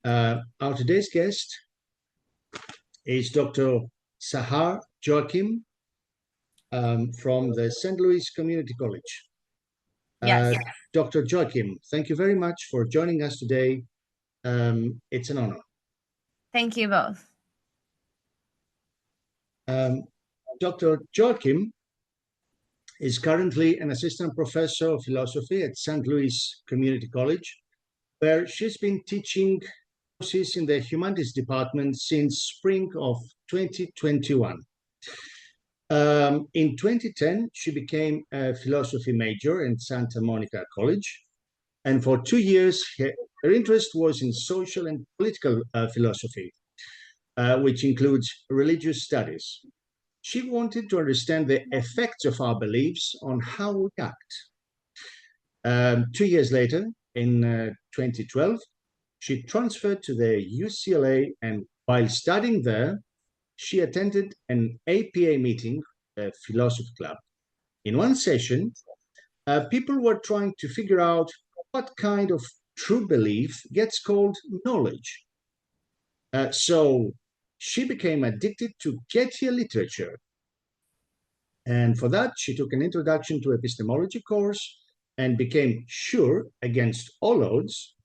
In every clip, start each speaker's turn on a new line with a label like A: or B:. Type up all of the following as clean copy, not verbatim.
A: Our today's guest is Dr. Sahar Joakim from the St. Louis Community College.
B: Yes.
A: Dr. Joakim, thank you very much for joining us today. It's an honor.
B: Thank you both.
A: Dr. Joakim is currently an assistant professor of philosophy at St. Louis Community College, where she's been teaching courses in the humanities department since spring of 2021. In 2010, she became a philosophy major in Santa Monica College. And for 2 years, her interest was in social and political philosophy, which includes religious studies. She wanted to understand the effects of our beliefs on how we act. 2 years later, in 2012, she transferred to the UCLA, and while studying there, she attended an APA meeting, a philosophy club. In one session, people were trying to figure out what kind of true belief gets called knowledge. So she became addicted to Goethe literature. And for that, she took an introduction to epistemology course and became sure against all odds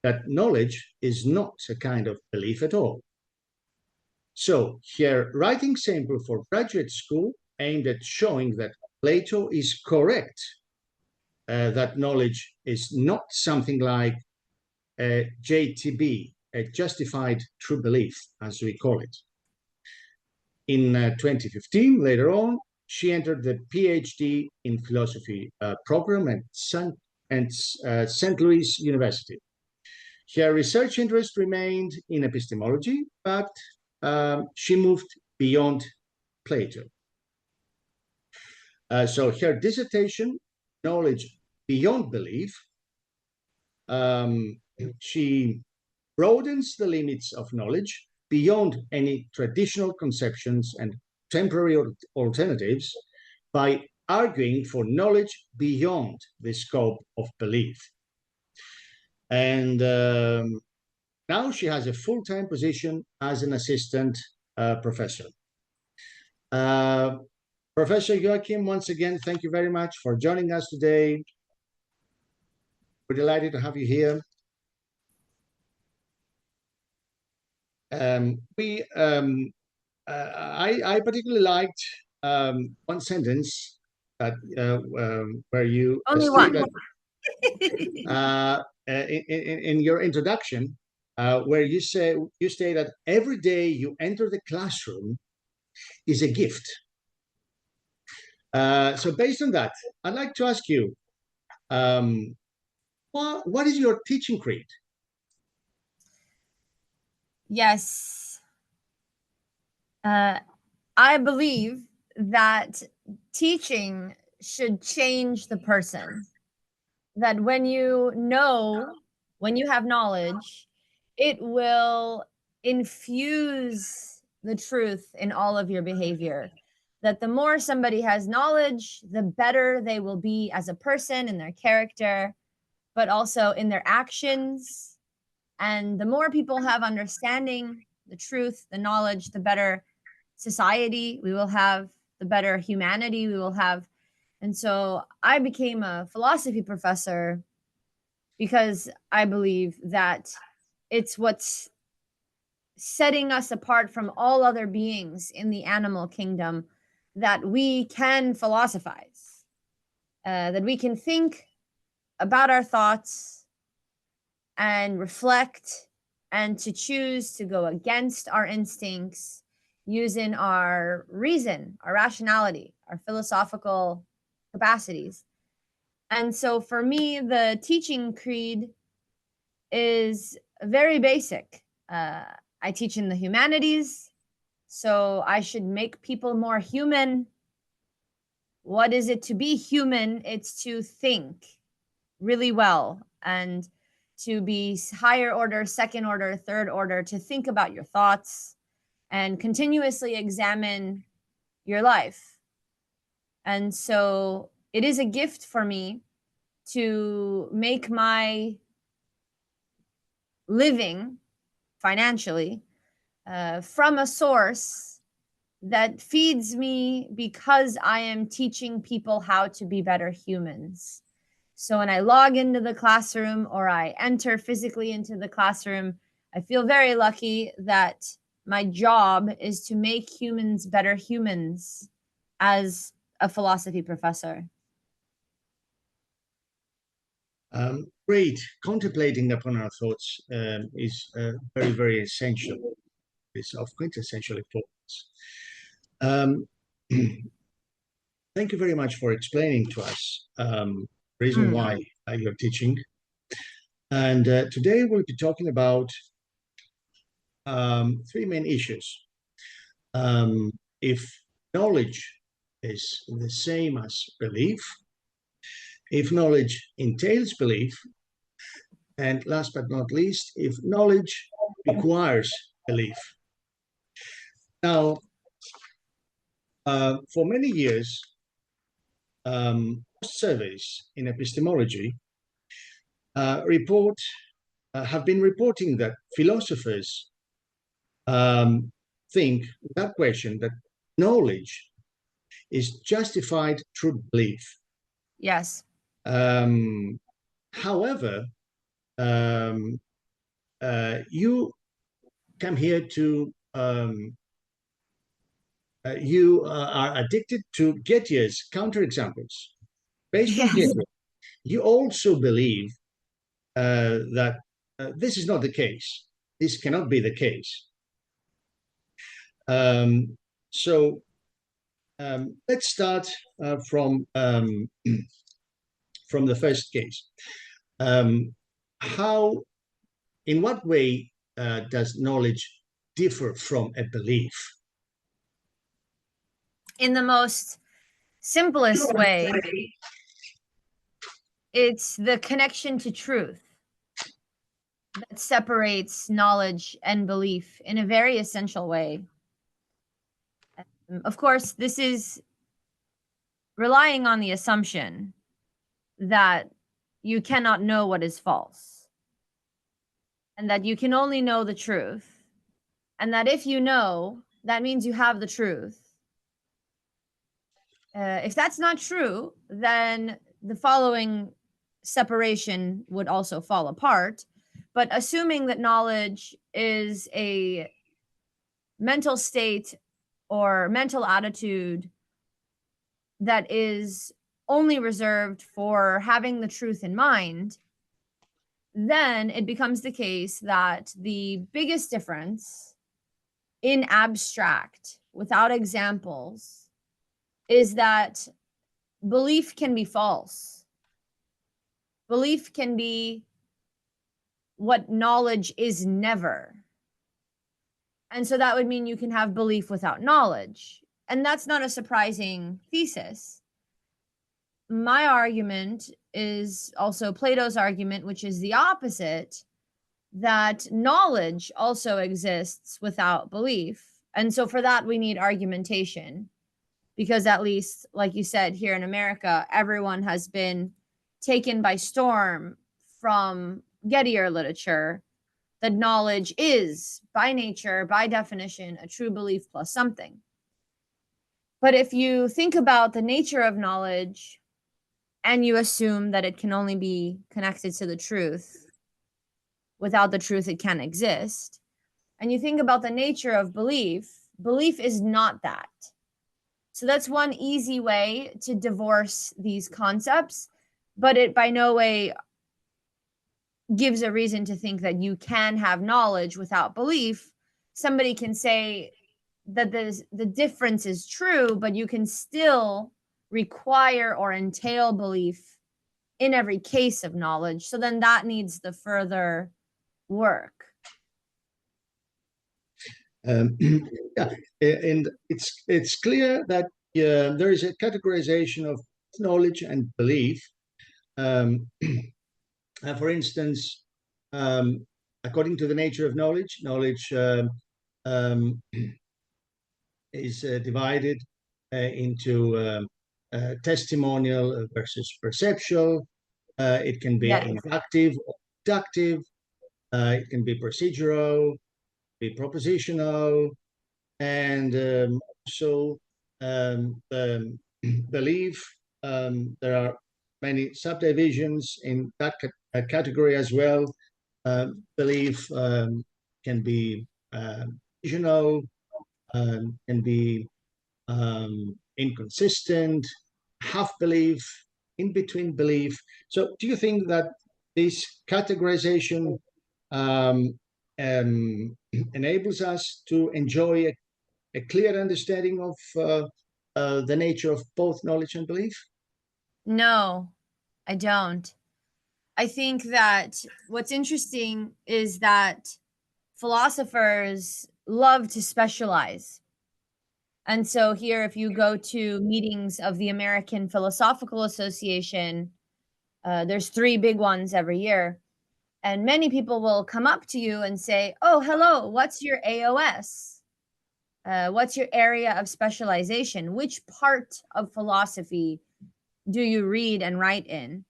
A: that knowledge is not a kind of belief at all. So her writing sample for graduate school aimed at showing that Plato is correct, that knowledge is not something like a JTB, a justified true belief, as we call it. In 2015, later on, she entered the PhD in philosophy program at St. Louis University. Her research interest remained in epistemology, but she moved beyond Plato. So her dissertation, Knowledge Beyond Belief, she broadens the limits of knowledge beyond any traditional conceptions and temporary alternatives by arguing for knowledge beyond the scope of belief. And now she has a full-time position as an assistant professor. Professor Joakim, once again, thank you very much for joining us today. We're delighted to have you here. I particularly liked one sentence that where you
B: Only one.
A: In your introduction, where you say that every day you enter the classroom is a gift. So based on that, I'd like to ask you, what is your teaching creed?
B: Yes. I believe that teaching should change the person. That when you have knowledge, it will infuse the truth in all of your behavior. That the more somebody has knowledge, the better they will be as a person in their character, but also in their actions. And the more people have understanding, the truth, the knowledge, the better society we will have, the better humanity we will have. And so I became a philosophy professor because I believe that it's what's setting us apart from all other beings in the animal kingdom, that we can philosophize, that we can think about our thoughts and reflect, and to choose to go against our instincts using our reason, our rationality, our philosophical capacities. And so for me, the teaching creed is very basic. I teach in the humanities, so I should make people more human. What is it to be human? It's to think really well, and to be higher order, second order, third order, to think about your thoughts and continuously examine your life. And so it is a gift for me to make my living financially from a source that feeds me because I am teaching people how to be better humans. So when I log into the classroom or I enter physically into the classroom, I feel very lucky that my job is to make humans better humans as a philosophy professor.
A: Great. Contemplating upon our thoughts is very, very essential. It's of quintessential importance. Thank you very much for explaining to us the reason why you're teaching. And today we'll be talking about three main issues. If knowledge is the same as belief, if knowledge entails belief, and last but not least, if knowledge requires belief. Now, for many years, surveys in epistemology have been reporting that philosophers think, without question, that knowledge is justified through belief.
B: Yes.
A: However, you come here to you are addicted to Getty's counterexamples. Based on Getty, you also believe that this is not the case. This cannot be the case. So let's start from the first case. In what way does knowledge differ from a belief?
B: In the most simplest way, it's the connection to truth that separates knowledge and belief in a very essential way. Of course, this is relying on the assumption that you cannot know what is false, and that you can only know the truth, and that if you know, that means you have the truth. If that's not true, then the following separation would also fall apart. But assuming that knowledge is a mental state or mental attitude that is only reserved for having the truth in mind, then it becomes the case that the biggest difference in abstract, without examples, is that belief can be false. Belief can be what knowledge is never. And so that would mean you can have belief without knowledge. And that's not a surprising thesis. My argument is also Plato's argument, which is the opposite, that knowledge also exists without belief. And so for that, we need argumentation. Because at least, like you said, here in America, everyone has been taken by storm from Gettier literature that knowledge is, by nature, by definition, a true belief plus something. But if you think about the nature of knowledge and you assume that it can only be connected to the truth, without the truth, it can't exist, and you think about the nature of belief, belief is not that. So that's one easy way to divorce these concepts, but it by no way gives a reason to think that you can have knowledge without belief. Somebody can say that the difference is true, but you can still require or entail belief in every case of knowledge. So then that needs the further work.
A: Yeah, and it's clear that there is a categorization of knowledge and belief. For instance, according to the nature of knowledge, knowledge is divided into testimonial versus perceptual. It can be inductive or deductive. It can be procedural. be propositional, and also belief. There are many subdivisions in that category as well. Belief can be visional, can be inconsistent, half belief, in between belief. So do you think that this categorization enables us to enjoy a clear understanding of the nature of both knowledge and belief?
B: No, I don't. I think that what's interesting is that philosophers love to specialize. And so here, if you go to meetings of the American Philosophical Association, there's 3 big ones every year. And many people will come up to you and say, oh, hello, what's your AOS? What's your area of specialization? Which part of philosophy do you read and write in?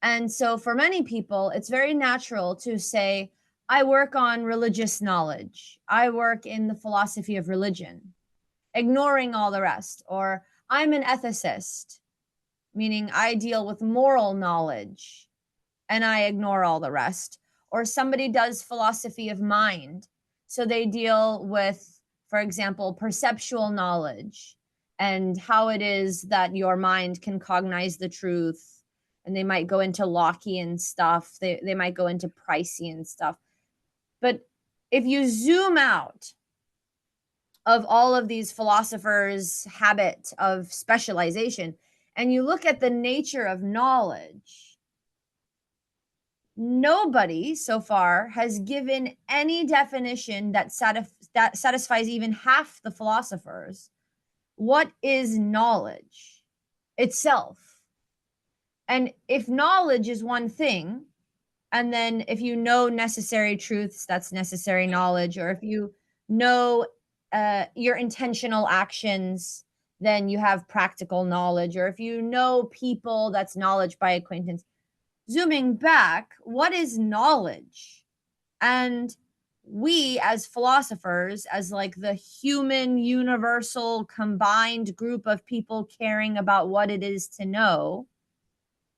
B: And so for many people, it's very natural to say, I work on religious knowledge. I work in the philosophy of religion, ignoring all the rest. Or I'm an ethicist, meaning I deal with moral knowledge and I ignore all the rest. Or somebody does philosophy of mind. So they deal with, for example, perceptual knowledge and how it is that your mind can cognize the truth. And they might go into Lockean stuff. They might go into Pricean stuff. But if you zoom out of all of these philosophers' habit of specialization, and you look at the nature of knowledge, nobody so far has given any definition that satisfies even half the philosophers. What is knowledge itself? And if knowledge is one thing, and then if you know necessary truths, that's necessary knowledge, or if you know your intentional actions, then you have practical knowledge, or if you know people, that's knowledge by acquaintance. Zooming back, what is knowledge? And we as philosophers, as like the human universal combined group of people caring about what it is to know,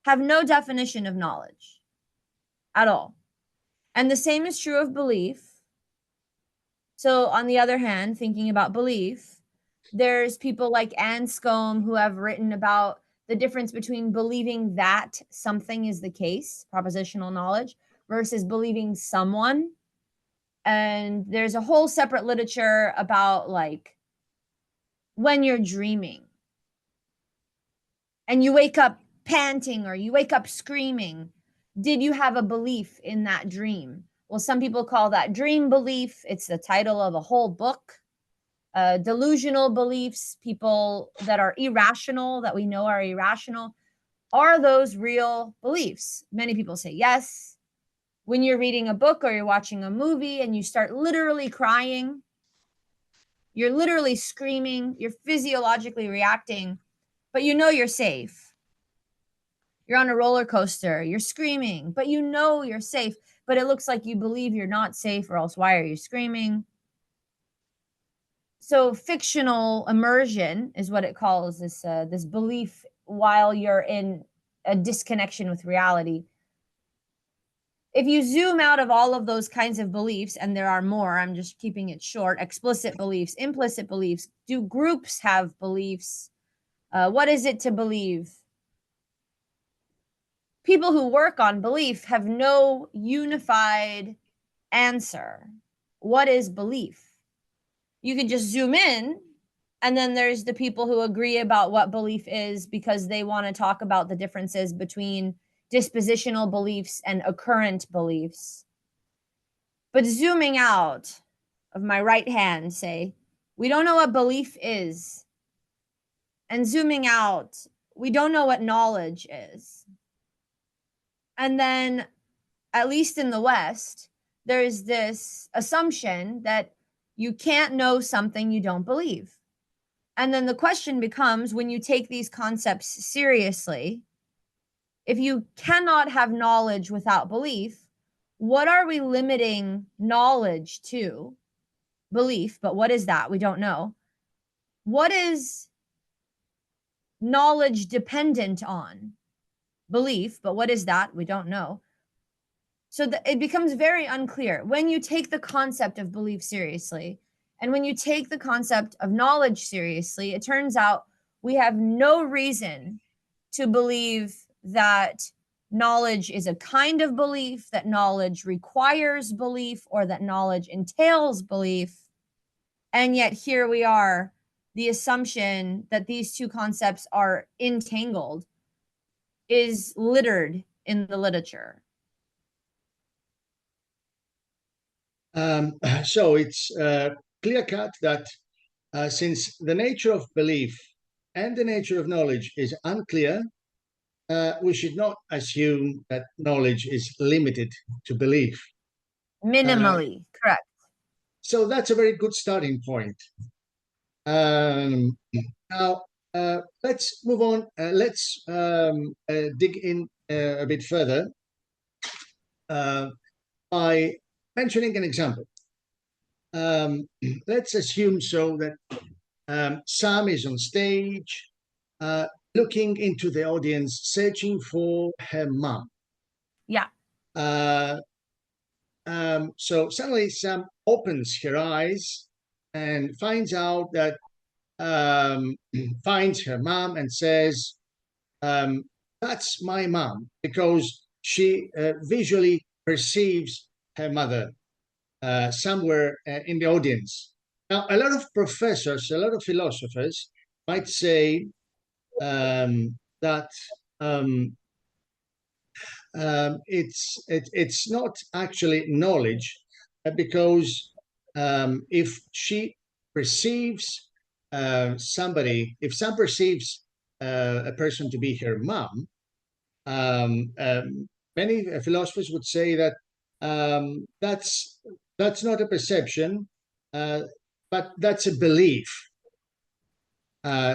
B: have no definition of knowledge at all. And the same is true of belief. So on the other hand, thinking about belief, there's people like Anscombe who have written about the difference between believing that something is the case, propositional knowledge, versus believing someone. And there's a whole separate literature about like when you're dreaming and you wake up panting or you wake up screaming, did you have a belief in that dream? Well, some people call that dream belief. It's the title of a whole book. Delusional beliefs, people that are irrational, that we know are irrational. Are those real beliefs? Many people say yes. When you're reading a book or you're watching a movie and you start literally crying, you're literally screaming, you're physiologically reacting, but you know you're safe. You're on a roller coaster, you're screaming, but you know you're safe, but it looks like you believe you're not safe, or else why are you screaming? So fictional immersion is what it calls this belief while you're in a disconnection with reality. If you zoom out of all of those kinds of beliefs, and there are more, I'm just keeping it short, explicit beliefs, implicit beliefs, do groups have beliefs? What is it to believe? People who work on belief have no unified answer. What is belief? You can just zoom in, and then there's the people who agree about what belief is because they want to talk about the differences between dispositional beliefs and occurrent beliefs. But zooming out of my right hand, say, we don't know what belief is. And zooming out, we don't know what knowledge is. And then, at least in the West, there's this assumption that you can't know something you don't believe. And then the question becomes, when you take these concepts seriously, if you cannot have knowledge without belief, what are we limiting knowledge to? belief, but what is that? We don't know. What is knowledge dependent on? Belief, but what is that? We don't know. So it becomes very unclear when you take the concept of belief seriously, and when you take the concept of knowledge seriously, it turns out we have no reason to believe that knowledge is a kind of belief, that knowledge requires belief, or that knowledge entails belief. And yet here we are, the assumption that these two concepts are entangled is littered in the literature.
A: So it's clear-cut that since the nature of belief and the nature of knowledge is unclear, we should not assume that knowledge is limited to belief.
B: Minimally, correct.
A: So that's a very good starting point. Now, let's move on. Let's dig in a bit further by mentioning an example. Let's assume so that Sam is on stage, looking into the audience, searching for her mom.
B: Yeah.
A: So suddenly Sam opens her eyes and finds out that finds her mom and says, that's my mom, because she visually perceives her mother somewhere in the audience. Now, a lot of professors, a lot of philosophers might say that it's not actually knowledge, because if she perceives somebody, if Sam perceives a person to be her mom, many philosophers would say that that's not a perception, but that's a belief.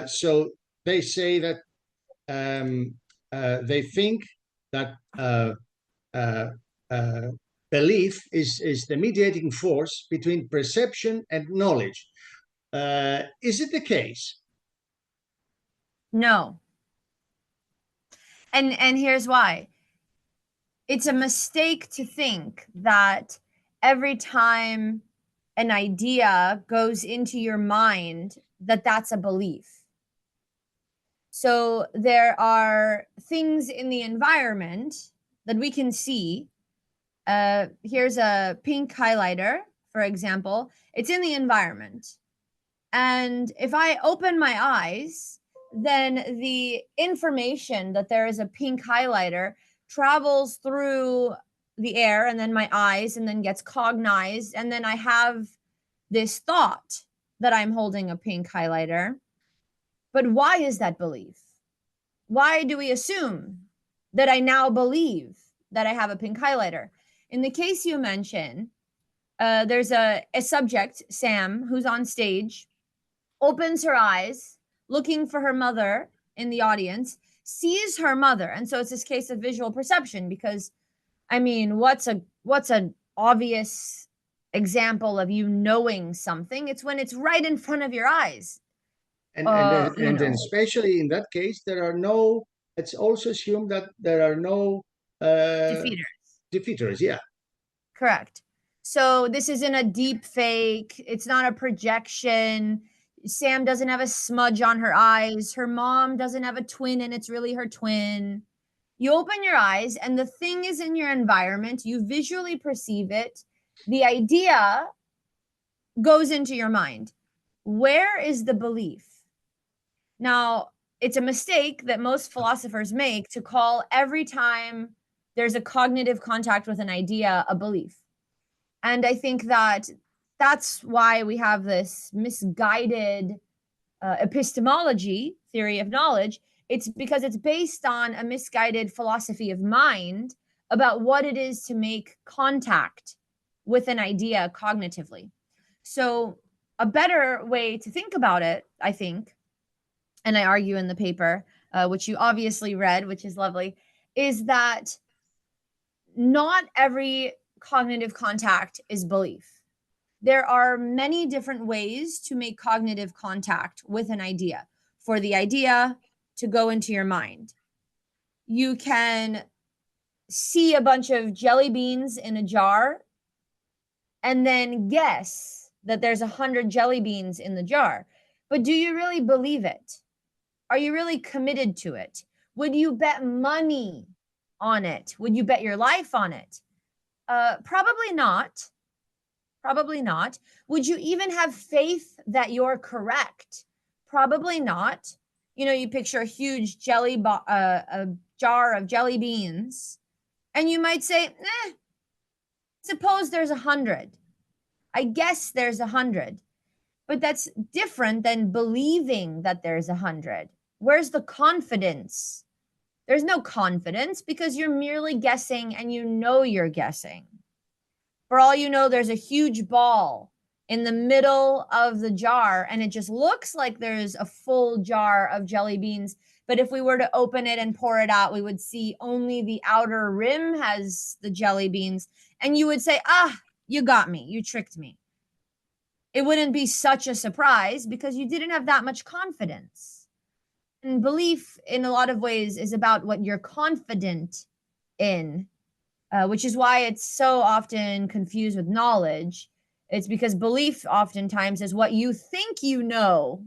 A: So they say that they think that belief is the mediating force between perception and knowledge. Is it the case?
B: No. And here's why. It's a mistake to think that every time an idea goes into your mind, that that's a belief. So there are things in the environment that we can see. Here's a pink highlighter, for example. It's in the environment. And if I open my eyes, then the information that there is a pink highlighter travels through the air and then my eyes and then gets cognized. And then I have this thought that I'm holding a pink highlighter. But why is that belief? Why do we assume that I now believe that I have a pink highlighter? In the case you mentioned, there's a subject, Sam, who's on stage, opens her eyes, looking for her mother in the audience, sees her mother. And so it's this case of visual perception, because, I mean, what's an obvious example of you knowing something? It's when it's right in front of your eyes.
A: And then especially in that case, it's also assumed that there are no defeaters, yeah.
B: Correct. So this isn't a deep fake. It's not a projection. Sam doesn't have a smudge on her eyes. Her mom doesn't have a twin and it's really her twin. You open your eyes and the thing is in your environment. You visually perceive it. The idea goes into your mind. Where is the belief? Now, it's a mistake that most philosophers make to call every time there's a cognitive contact with an idea a belief. And I think that that's why we have this misguided epistemology, theory of knowledge. It's because it's based on a misguided philosophy of mind about what it is to make contact with an idea cognitively. So a better way to think about it, I think, and I argue in the paper, which you obviously read, which is lovely, is that not every cognitive contact is belief. there are many different ways to make cognitive contact with an idea, for the idea to go into your mind. You can see a bunch of jelly beans in a jar and then guess that there's 100 jelly beans in the jar. But do you really believe it? Are you really committed to it? Would you bet money on it? Would you bet your life on it? Probably not. Probably not. Would you even have faith that you're correct? Probably not. You know, you picture a huge a jar of jelly beans, and you might say, suppose there's 100. I guess there's 100. But that's different than believing that there's 100. Where's the confidence? There's no confidence because you're merely guessing and you know you're guessing. For all you know, there's a huge ball in the middle of the jar and it just looks like there's a full jar of jelly beans. But if we were to open it and pour it out, we would see only the outer rim has the jelly beans. And you would say, you got me. You tricked me. It wouldn't be such a surprise because you didn't have that much confidence. And belief in a lot of ways is about what you're confident in, which is why it's so often confused with knowledge. It's because belief oftentimes is what you think you know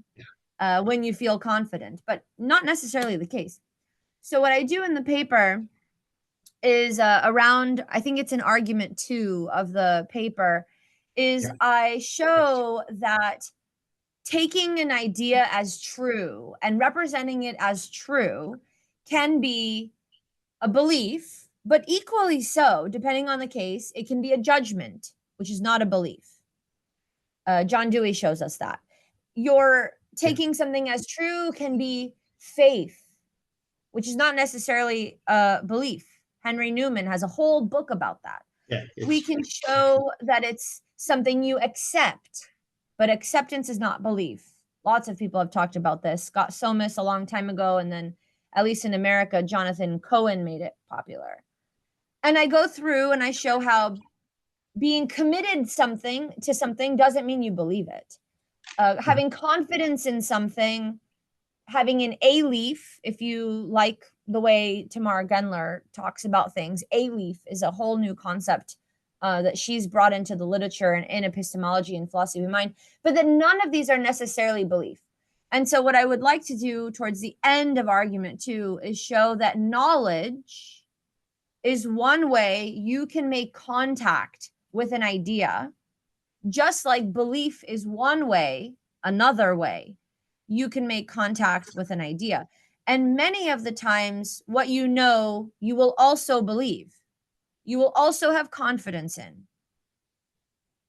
B: when you feel confident, but not necessarily the case. So what I do in the paper is around, I think it's in argument 2 of the paper, is I show that taking an idea as true and representing it as true can be a belief, but equally so, depending on the case, it can be a judgment, which is not a belief. John Dewey shows us that. Your taking something as true can be faith, which is not necessarily a belief. Henry Newman has a whole book about that. We can show that it's something you accept, but acceptance is not belief. Lots of people have talked about this. Scott Somas a long time ago, and then at least in America, Jonathan Cohen made it popular. And I go through and I show how being committed to something doesn't mean you believe it. Having confidence in something, having an A-leaf, if you like the way Tamara Gendler talks about things, A-leaf is a whole new concept that she's brought into the literature and in epistemology and philosophy of mind, but that none of these are necessarily belief. And so what I would like to do towards the end of argument 2 is show that knowledge is one way you can make contact with an idea, just like belief is one way, another way you can make contact with an idea. And many of the times, what you know, you will also believe. You will also have confidence in.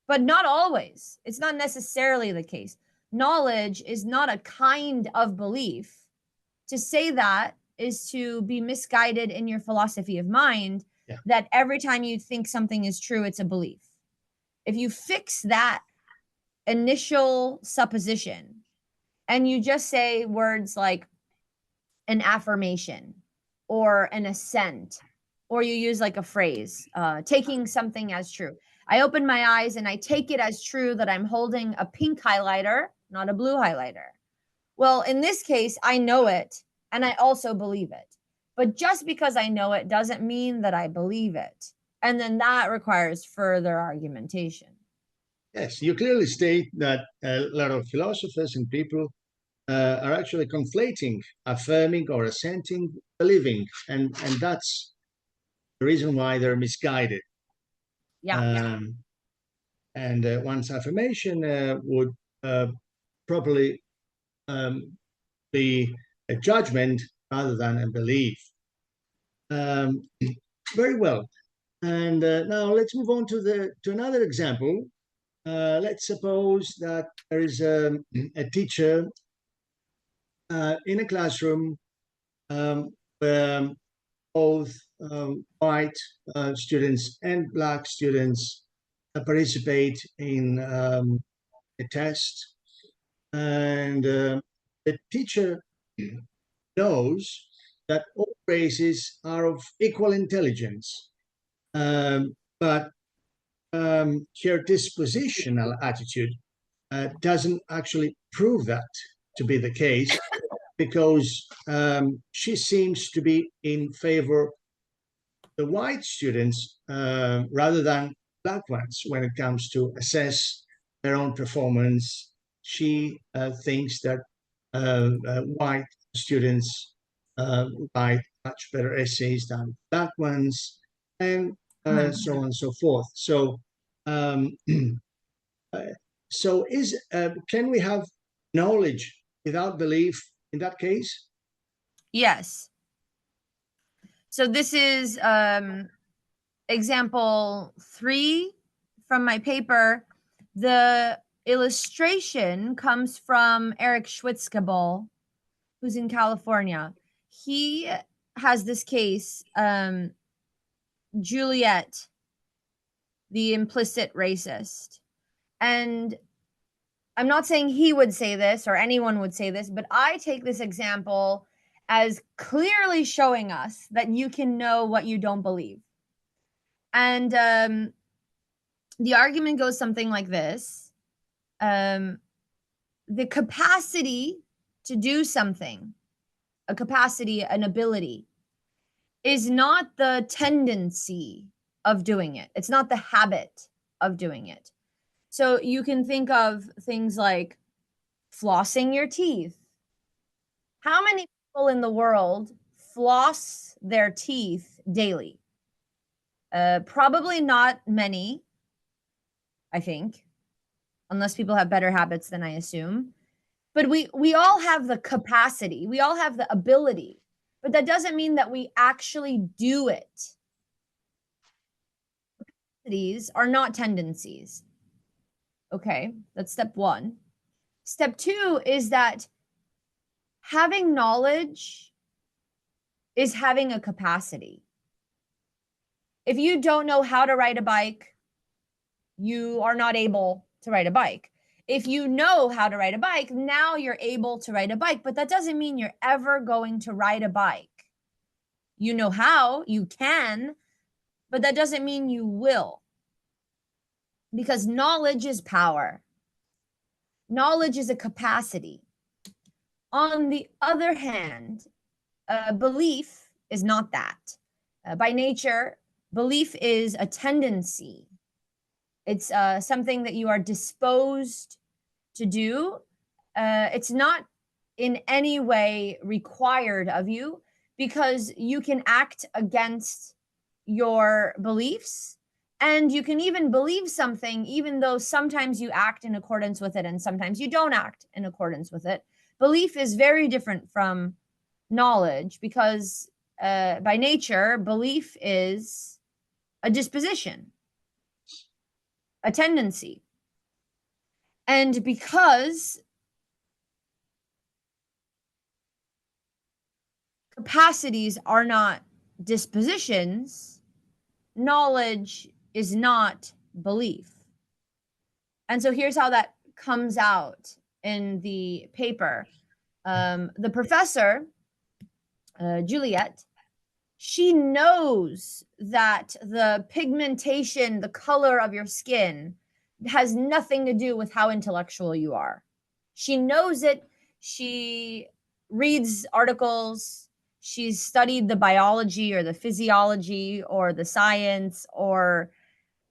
B: But not always. It's not necessarily the case. Knowledge is not a kind of belief. To say that is to be misguided in your philosophy of mind, that every time you think something is true, it's a belief. If you fix that initial supposition and you just say words like an affirmation or an assent, or you use like a phrase, taking something as true. I open my eyes and I take it as true that I'm holding a pink highlighter, not a blue highlighter. Well, in this case, I know it and I also believe it. But just because I know it doesn't mean that I believe it. And then that requires further argumentation.
A: Yes, you clearly state that a lot of philosophers and people are actually conflating affirming or assenting, believing, and that's the reason why they're misguided. And one's affirmation would probably be a judgment rather than a belief. Very well. And now let's move on to another example. Let's suppose that there is a teacher in a classroom where both white students and black students participate in a test, and the teacher knows that all races are of equal intelligence, but her dispositional attitude doesn't actually prove that to be the case, because she seems to be in favor of the white students rather than black ones when it comes to assess their own performance. She thinks that white students write much better essays than black ones, and so on and so forth. So, can we have knowledge without belief in that case?
B: Yes. So this is example 3 from my paper. The illustration comes from Eric Schwitzkabel, who's in California. He has this case, Juliet, the implicit racist. And I'm not saying he would say this or anyone would say this, but I take this example as clearly showing us that you can know what you don't believe. And the argument goes something like this. The capacity to do something, a capacity, an ability, is not the tendency of doing it. It's not the habit of doing it. So you can think of things like flossing your teeth. How many people in the world floss their teeth daily? Probably not many, I think, unless people have better habits than I assume. But we all have the capacity, we all have the ability, but that doesn't mean that we actually do it. Capacities are not tendencies. Okay, that's step 1. Step 2 is that having knowledge is having a capacity. If you don't know how to ride a bike, you are not able to ride a bike. If you know how to ride a bike, now you're able to ride a bike, but that doesn't mean you're ever going to ride a bike. You know how, you can, but that doesn't mean you will. Because knowledge is power. Knowledge is a capacity. On the other hand, belief is not that. By nature, belief is a tendency. It's something that you are disposed to do. It's not in any way required of you, because you can act against your beliefs, and you can even believe something even though sometimes you act in accordance with it and sometimes you don't act in accordance with it. Belief is very different from knowledge, because by nature, belief is a disposition, a tendency. And because capacities are not dispositions, knowledge is not belief. And so here's how that comes out in the paper. The professor, Juliet, she knows that the pigmentation, the color of your skin, has nothing to do with how intellectual you are. She knows it. She reads articles. She's studied the biology or the physiology or the science or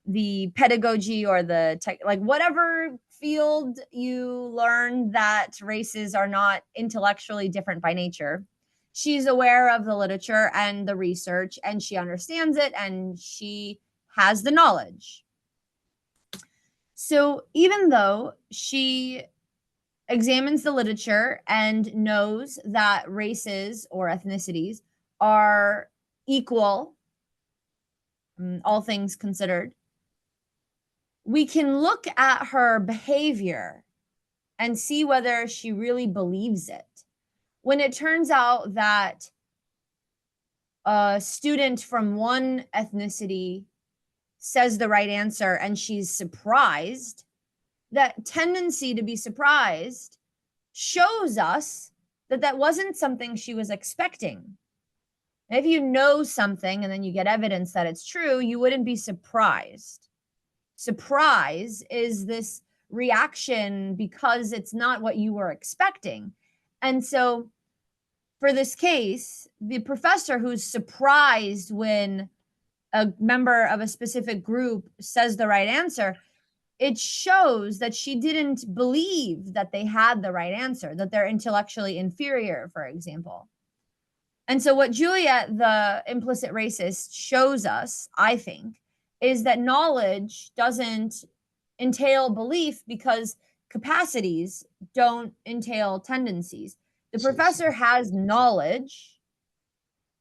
B: the pedagogy or the tech, like whatever field you learn that races are not intellectually different by nature. She's aware of the literature and the research, and she understands it, and she has the knowledge. So even though she examines the literature and knows that races or ethnicities are equal, all things considered, we can look at her behavior and see whether she really believes it. When it turns out that a student from one ethnicity says the right answer and she's surprised, that tendency to be surprised shows us that that wasn't something she was expecting. If you know something and then you get evidence that it's true, you wouldn't be surprised. surprise is this reaction because it's not what you were expecting. And so for this case, the professor who's surprised when a member of a specific group says the right answer, it shows that she didn't believe that they had the right answer, that they're intellectually inferior, for example. And so what Juliet, the implicit racist, shows us, I think, is that knowledge doesn't entail belief because capacities don't entail tendencies. The professor has knowledge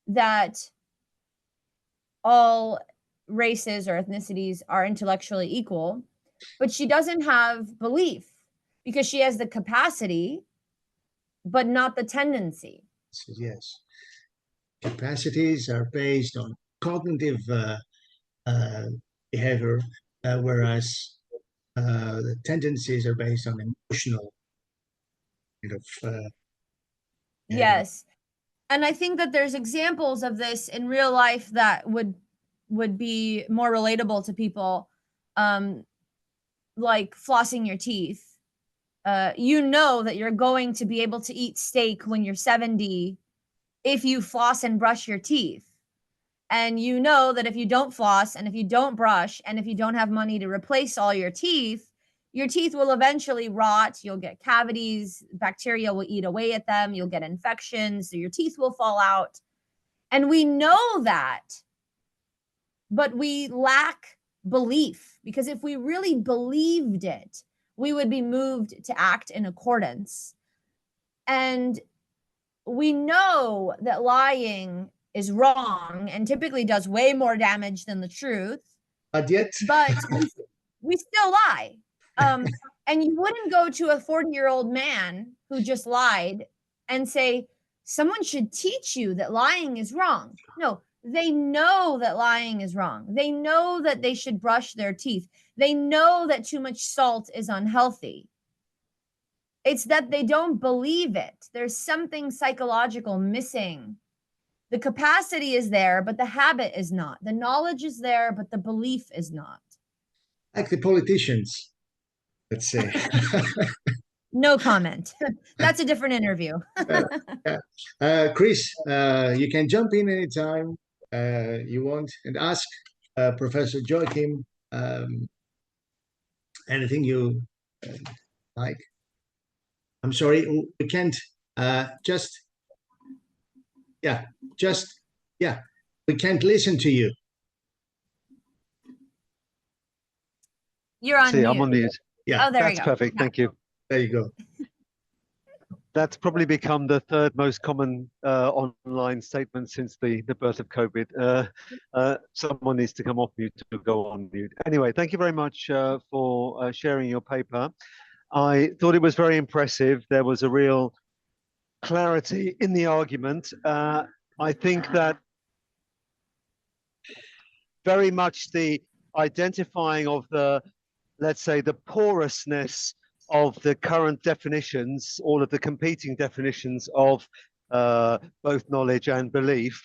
B: that all races or ethnicities are intellectually equal, but she doesn't have belief because she has the capacity, but not the tendency.
A: Yes. Capacities are based on cognitive behavior, whereas the tendencies are based on emotional kind of
B: yes. And I think that there's examples of this in real life that would be more relatable to people, like flossing your teeth. You know that you're going to be able to eat steak when you're 70 if you floss and brush your teeth. And you know that if you don't floss and if you don't brush and if you don't have money to replace all your teeth will eventually rot. You'll get cavities, bacteria will eat away at them, you'll get infections, so your teeth will fall out. And we know that, but we lack belief, because if we really believed it, we would be moved to act in accordance. And we know that lying is wrong and typically does way more damage than the truth.
A: But yet,
B: we still lie. And you wouldn't go to a 40-year-old man who just lied and say, someone should teach you that lying is wrong. No, they know that lying is wrong. They know that they should brush their teeth. They know that too much salt is unhealthy. It's that they don't believe it. There's something psychological missing. The capacity is there, but the habit is not. The knowledge is there, but the belief is not.
A: Like the politicians, let's say.
B: No comment. That's a different interview.
A: Chris, you can jump in anytime you want and ask Professor Joakim anything you like. I'm sorry, we can't we can't listen to you.
B: You're on mute.
C: I'm on mute.
A: Yeah.
B: Oh, there
C: That's
B: you go.
C: perfect.
B: Yeah.
C: Thank you.
A: There you go.
C: That's probably become the third most common online statement since the birth of COVID. Someone needs to come off mute to go on mute. Anyway, thank you very much for sharing your paper. I thought it was very impressive. There was a real clarity in the argument. I think that very much the identifying of the, let's say, the porousness of the current definitions, all of the competing definitions of both knowledge and belief,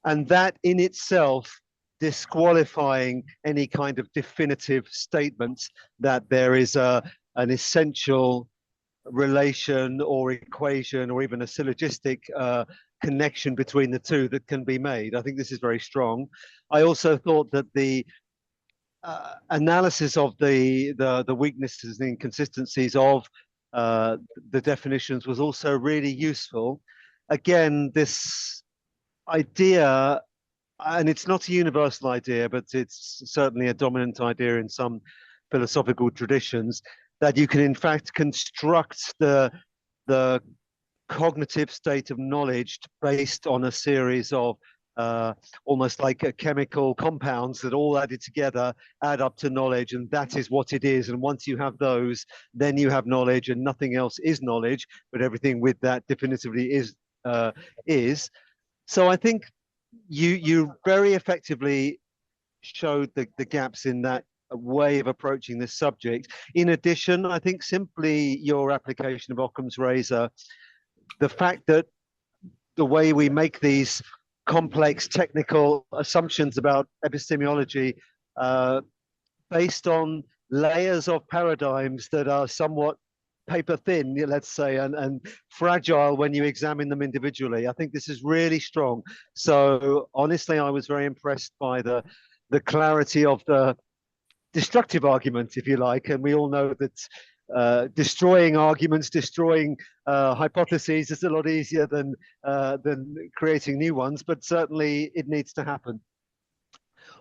C: and that in itself disqualifying any kind of definitive statement that there is an essential relation or equation or even a syllogistic connection between the two that can be made. I think this is very strong. I also thought that the analysis of the weaknesses and inconsistencies of the definitions was also really useful. Again, this idea, and it's not a universal idea, but it's certainly a dominant idea in some philosophical traditions, that you can in fact construct the cognitive state of knowledge based on a series of almost like chemical compounds that all added together add up to knowledge, and that is what it is. And once you have those, then you have knowledge, and nothing else is knowledge, but everything with that definitively is. So I think you very effectively showed the gaps in that way of approaching this subject. In addition, I think simply your application of Occam's razor, the fact that the way we make these complex technical assumptions about epistemology based on layers of paradigms that are somewhat paper thin, let's say, and fragile when you examine them individually. I think this is really strong. So honestly, I was very impressed by the clarity of the destructive argument, if you like. And we all know that destroying arguments, destroying hypotheses is a lot easier than creating new ones, but certainly it needs to happen.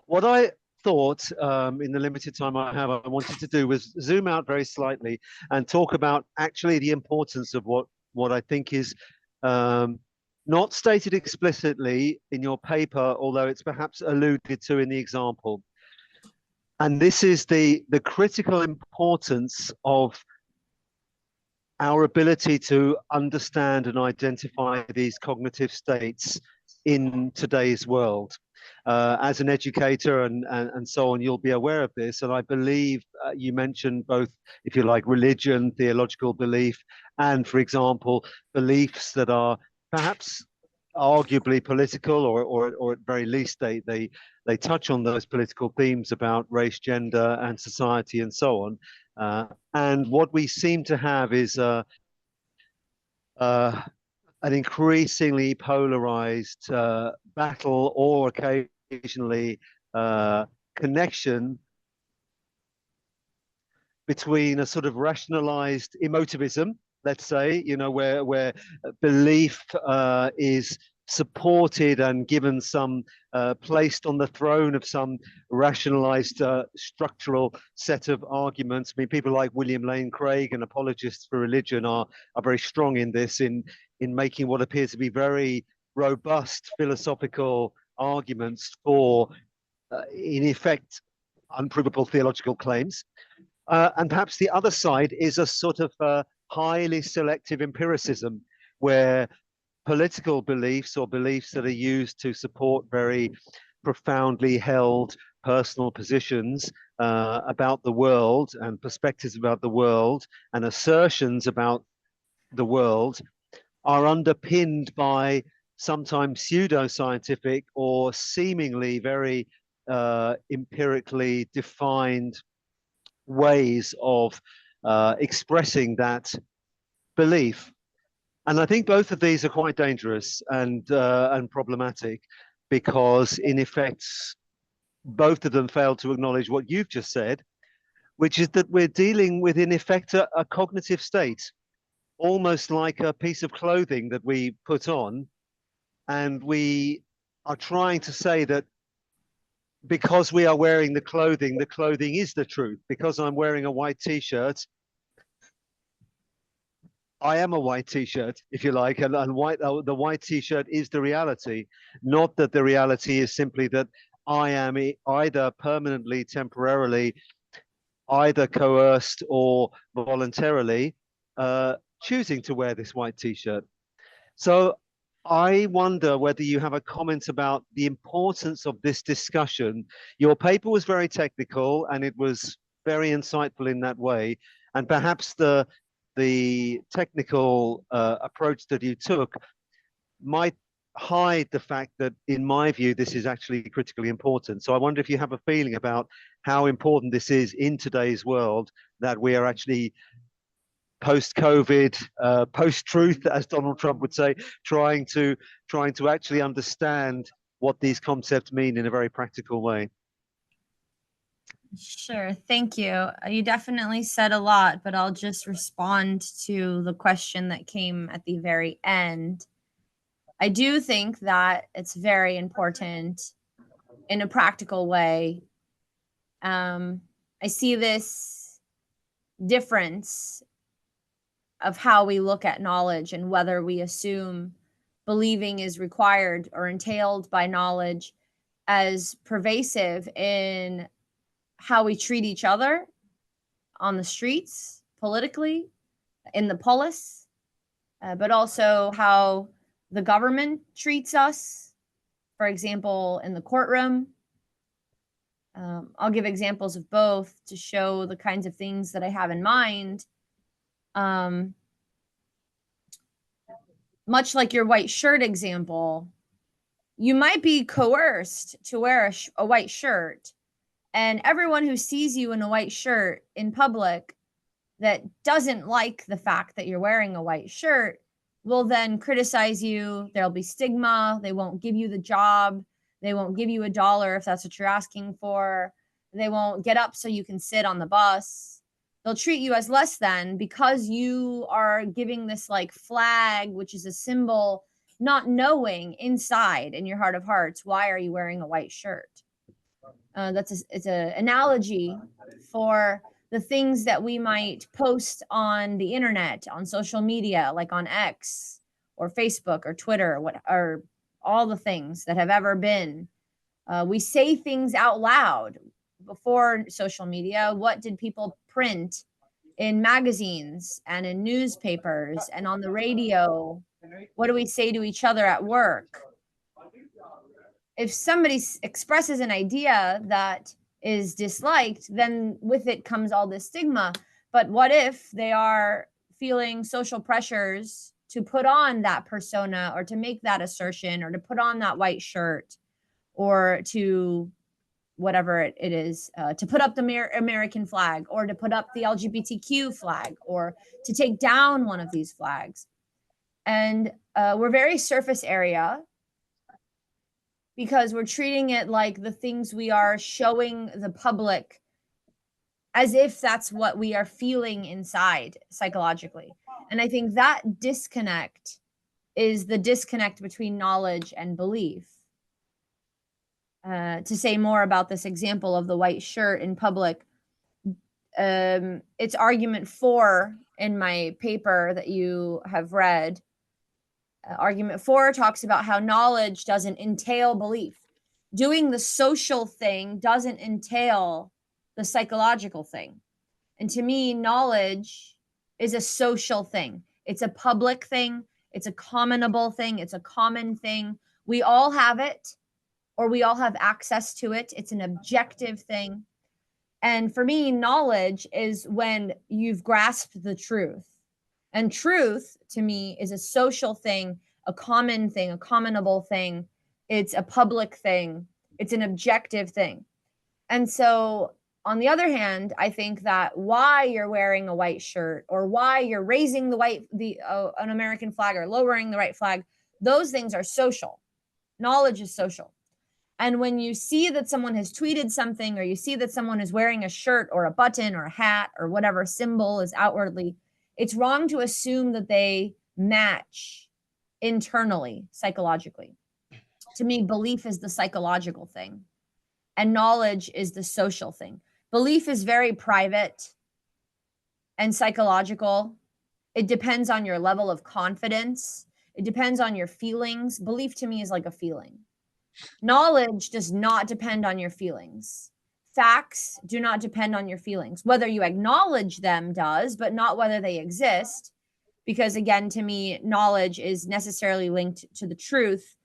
C: What I thought in the limited time I have, I wanted to do was zoom out very slightly and talk about actually the importance of what I think is not stated explicitly in your paper, although it's perhaps alluded to in the example. And this is the critical importance of our ability to understand and identify these cognitive states in today's world. As an educator and so on, you'll be aware of this. And I believe you mentioned both, if you like, religion, theological belief, and, for example, beliefs that are perhaps arguably political, or at very least they touch on those political themes about race, gender, and society, and so on. And what we seem to have is an increasingly polarized battle, or occasionally connection between a sort of rationalized emotivism, let's say, you know, where belief is supported and given some placed on the throne of some rationalized structural set of arguments. I mean, people like William Lane Craig and apologists for religion are very strong in this, in making what appears to be very robust philosophical arguments for, in effect, unprovable theological claims. And perhaps the other side is a sort of highly selective empiricism, where political beliefs, or beliefs that are used to support very profoundly held personal positions about the world, and perspectives about the world, and assertions about the world, are underpinned by sometimes pseudo-scientific or seemingly very empirically defined ways of expressing that belief. And I think both of these are quite dangerous and problematic, because in effect, both of them fail to acknowledge what you've just said, which is that we're dealing with, in effect, a cognitive state, almost like a piece of clothing that we put on, and we are trying to say that because we are wearing the clothing is the truth. Because I'm wearing a white t-shirt, I am a white t-shirt, if you like, and the white t-shirt is the reality, not that the reality is simply that I am either permanently, temporarily, either coerced or voluntarily choosing to wear this white t-shirt. So I wonder whether you have a comment about the importance of this discussion. Your paper was very technical, and it was very insightful in that way. And perhaps the technical approach that you took might hide the fact that, in my view, this is actually critically important. So I wonder if you have a feeling about how important this is in today's world, that we are actually post-COVID, post-truth, as Donald Trump would say, trying to actually understand what these concepts mean in a very practical way.
B: Sure, thank you. You definitely said a lot, but I'll just respond to the question that came at the very end. I do think that it's very important in a practical way. I see this difference of how we look at knowledge, and whether we assume believing is required or entailed by knowledge, as pervasive in how we treat each other on the streets, politically, in the polis, but also how the government treats us, for example, in the courtroom. I'll give examples of both to show the kinds of things that I have in mind. Much like your white shirt example, you might be coerced to wear a white shirt, And everyone who sees you in a white shirt in public that doesn't like the fact that you're wearing a white shirt will then criticize you. There'll be stigma. They won't give you the job. They won't give you $1 if that's what you're asking for. They won't get up so you can sit on the bus. They'll treat you as less than because you are giving this like flag, which is a symbol, not knowing inside in your heart of hearts, why are you wearing a white shirt? It's an analogy for the things that we might post on the internet, on social media, like on X or Facebook or Twitter, or all the things that have ever been. We say things out loud. Before social media, what did people print in magazines and in newspapers and on the radio? What do we say to each other at work? If somebody expresses an idea that is disliked, then with it comes all this stigma. But what if they are feeling social pressures to put on that persona or to make that assertion or to put on that white shirt or to whatever it is, to put up the American flag or to put up the LGBTQ flag or to take down one of these flags? And we're very surface area because we're treating it like the things we are showing the public as if that's what we are feeling inside psychologically. And I think that disconnect is the disconnect between knowledge and belief. To say more about this example of the white shirt in public, it's argument 4 in my paper that you have read. Argument 4 talks about how knowledge doesn't entail belief. Doing the social thing doesn't entail the psychological thing. And to me, knowledge is a social thing. It's a public thing. It's a commonable thing. It's a common thing. We all have it, or we all have access to it. It's an objective thing. And for me, knowledge is when you've grasped the truth. And truth, to me, is a social thing, a common thing, a commonable thing. It's a public thing. It's an objective thing. And so, on the other hand, I think that why you're wearing a white shirt or why you're raising an American flag or lowering the white flag, those things are social. Knowledge is social. And when you see that someone has tweeted something, or you see that someone is wearing a shirt or a button or a hat or whatever symbol is outwardly, it's wrong to assume that they match internally, psychologically. To me, belief is the psychological thing, and knowledge is the social thing. Belief is very private and psychological. It depends on your level of confidence. It depends on your feelings. Belief to me is like a feeling. Knowledge does not depend on your feelings. Facts do not depend on your feelings. Whether you acknowledge them does, but not whether they exist. Because again, to me, knowledge is necessarily linked to the truth.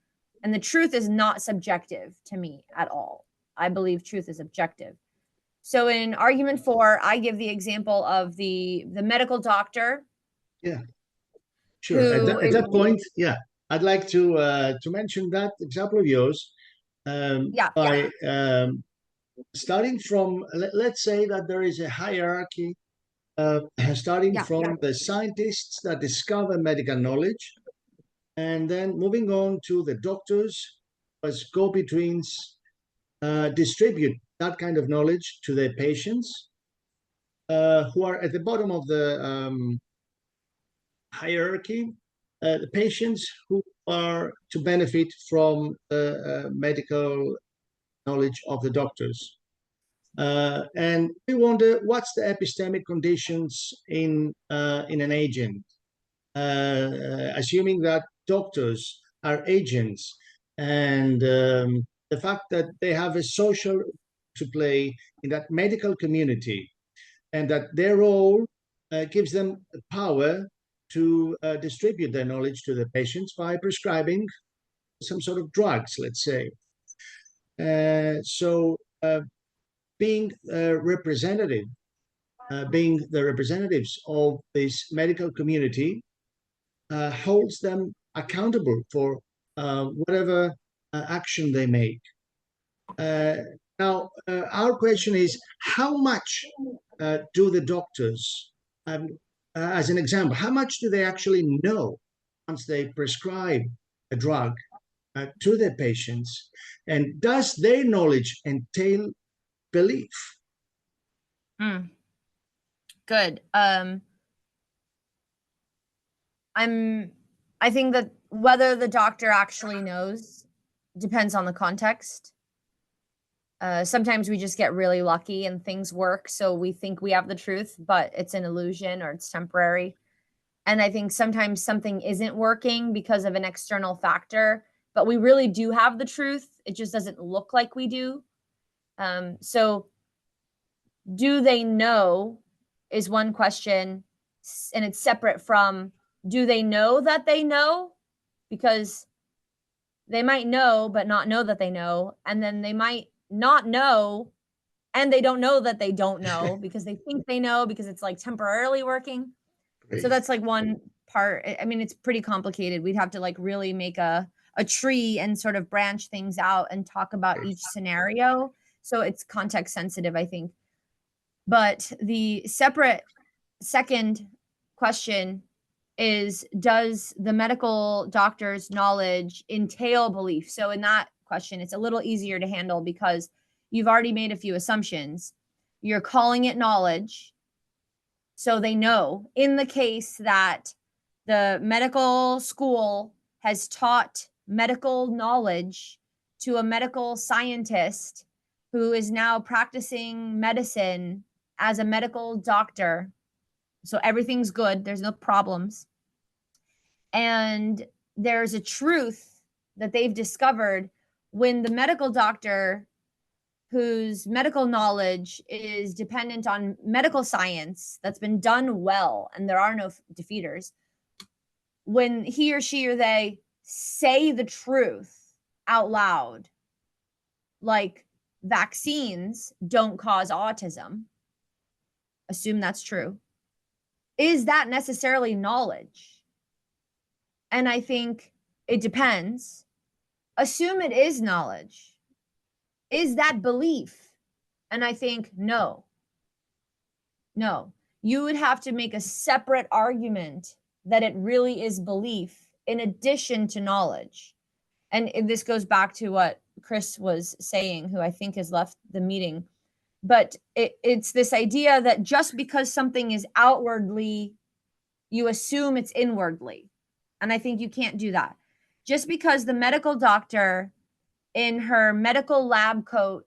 B: And the truth is not subjective to me at all. I believe truth is objective. So in argument 4, I give the example of the medical doctor.
A: Yeah, sure. At that point, yeah, I'd like to mention that example of yours by starting from, let's say that there is a hierarchy starting from the scientists that discover medical knowledge, and then moving on to the doctors as go-betweens, distribute that kind of knowledge to their patients who are at the bottom of the hierarchy, the patients who are to benefit from the medical knowledge of the doctors. And we wonder what's the epistemic conditions in an agent, assuming that doctors are agents, and the fact that they have a social to play in that medical community, and that their role gives them power to distribute their knowledge to the patients by prescribing some sort of drugs, let's say. So being representative, being the representatives of this medical community holds them accountable for whatever action they make. Now, our question is, how much do the doctors, as an example, how much do they actually know once they prescribe a drug to their patients? And does their knowledge entail belief?
B: Good. I think that whether the doctor actually knows depends on the context. Sometimes we just get really lucky and things work, so we think we have the truth, but it's an illusion or it's temporary. And I think sometimes something isn't working because of an external factor, but we really do have the truth. It just doesn't look like we do. So do they know is one question, and it's separate from do they know that they know? Because they might know, but not know that they know. And then they might not know, and they don't know that they don't know because they think they know because it's like temporarily working. Great. So that's like one part. I mean, it's pretty complicated. We'd have to like really make a tree and sort of branch things out and talk about each scenario. So it's context sensitive, I think. But the separate second question is, does the medical doctor's knowledge entail belief? So in that question, it's a little easier to handle because you've already made a few assumptions. You're calling it knowledge. So they know in the case that the medical school has taught medical knowledge to a medical scientist who is now practicing medicine as a medical doctor. So everything's good. There's no problems. And there's a truth that they've discovered when the medical doctor whose medical knowledge is dependent on medical science that's been done well, and there are no defeaters, when he or she or they say the truth out loud, like vaccines don't cause autism, assume that's true. Is that necessarily knowledge? And I think it depends. Assume it is knowledge. Is that belief? And I think no. No. You would have to make a separate argument that it really is belief in addition to knowledge. And this goes back to what Chris was saying, who I think has left the meeting. But it's this idea that just because something is outwardly, you assume it's inwardly. And I think you can't do that. Just because the medical doctor in her medical lab coat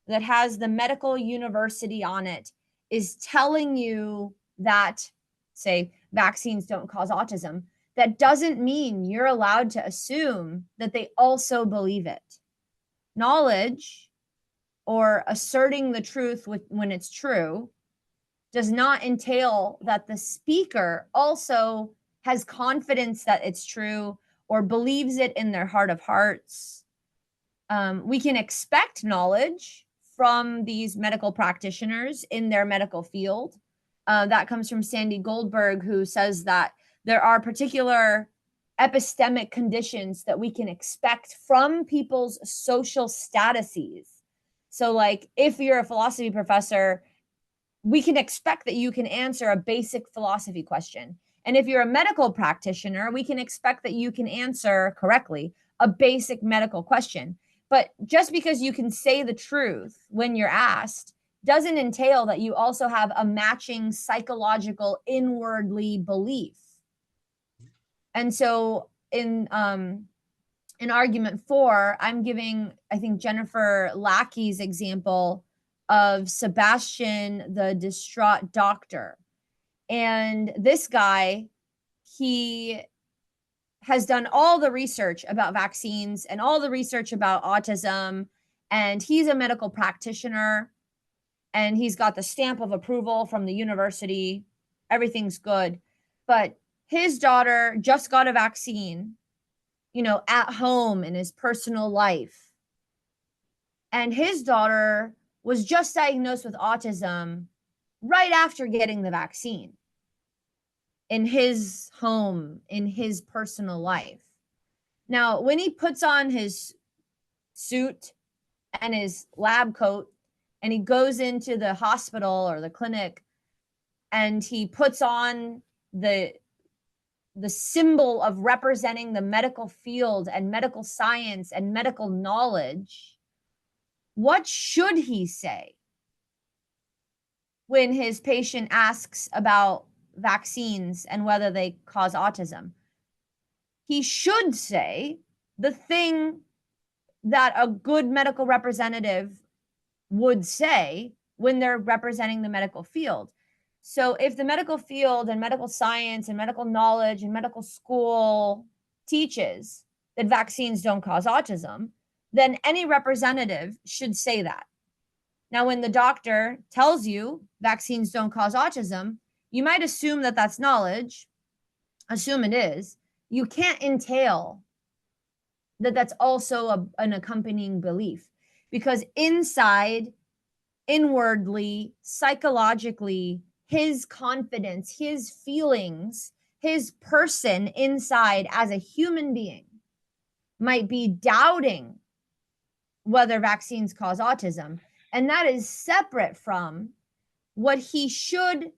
B: that has the medical university on it is telling you that, say, vaccines don't cause autism, that doesn't mean you're allowed to assume that they also believe it. Knowledge, or asserting the truth when it's true, does not entail that the speaker also has confidence that it's true or believes it in their heart of hearts. We can expect knowledge from these medical practitioners in their medical field. That comes from Sandy Goldberg, who says that there are particular epistemic conditions that we can expect from people's social statuses. So like if you're a philosophy professor, we can expect that you can answer a basic philosophy question. And if you're a medical practitioner, we can expect that you can answer correctly a basic medical question. But just because you can say the truth when you're asked doesn't entail that you also have a matching psychological inwardly belief. And so in argument 4, I'm giving, I think, Jennifer Lackey's example of Sebastian, the distraught doctor. And this guy, he has done all the research about vaccines and all the research about autism. And he's a medical practitioner. And he's got the stamp of approval from the university. Everything's good. But his daughter just got a vaccine, you know, at home in his personal life. And his daughter was just diagnosed with autism right after getting the vaccine in his home, in his personal life. Now, when he puts on his suit and his lab coat, and he goes into the hospital or the clinic, and he puts on the symbol of representing the medical field and medical science and medical knowledge, what should he say when his patient asks about vaccines and whether they cause autism? He should say the thing that a good medical representative would say when they're representing the medical field. So if the medical field and medical science and medical knowledge and medical school teaches that vaccines don't cause autism, then any representative should say that. Now, when the doctor tells you vaccines don't cause autism, you might assume that that's knowledge, assume it is. You can't entail that that's also an accompanying belief, because inwardly, psychologically, his confidence, his feelings, his person inside as a human being might be doubting whether vaccines cause autism. And that is separate from what he should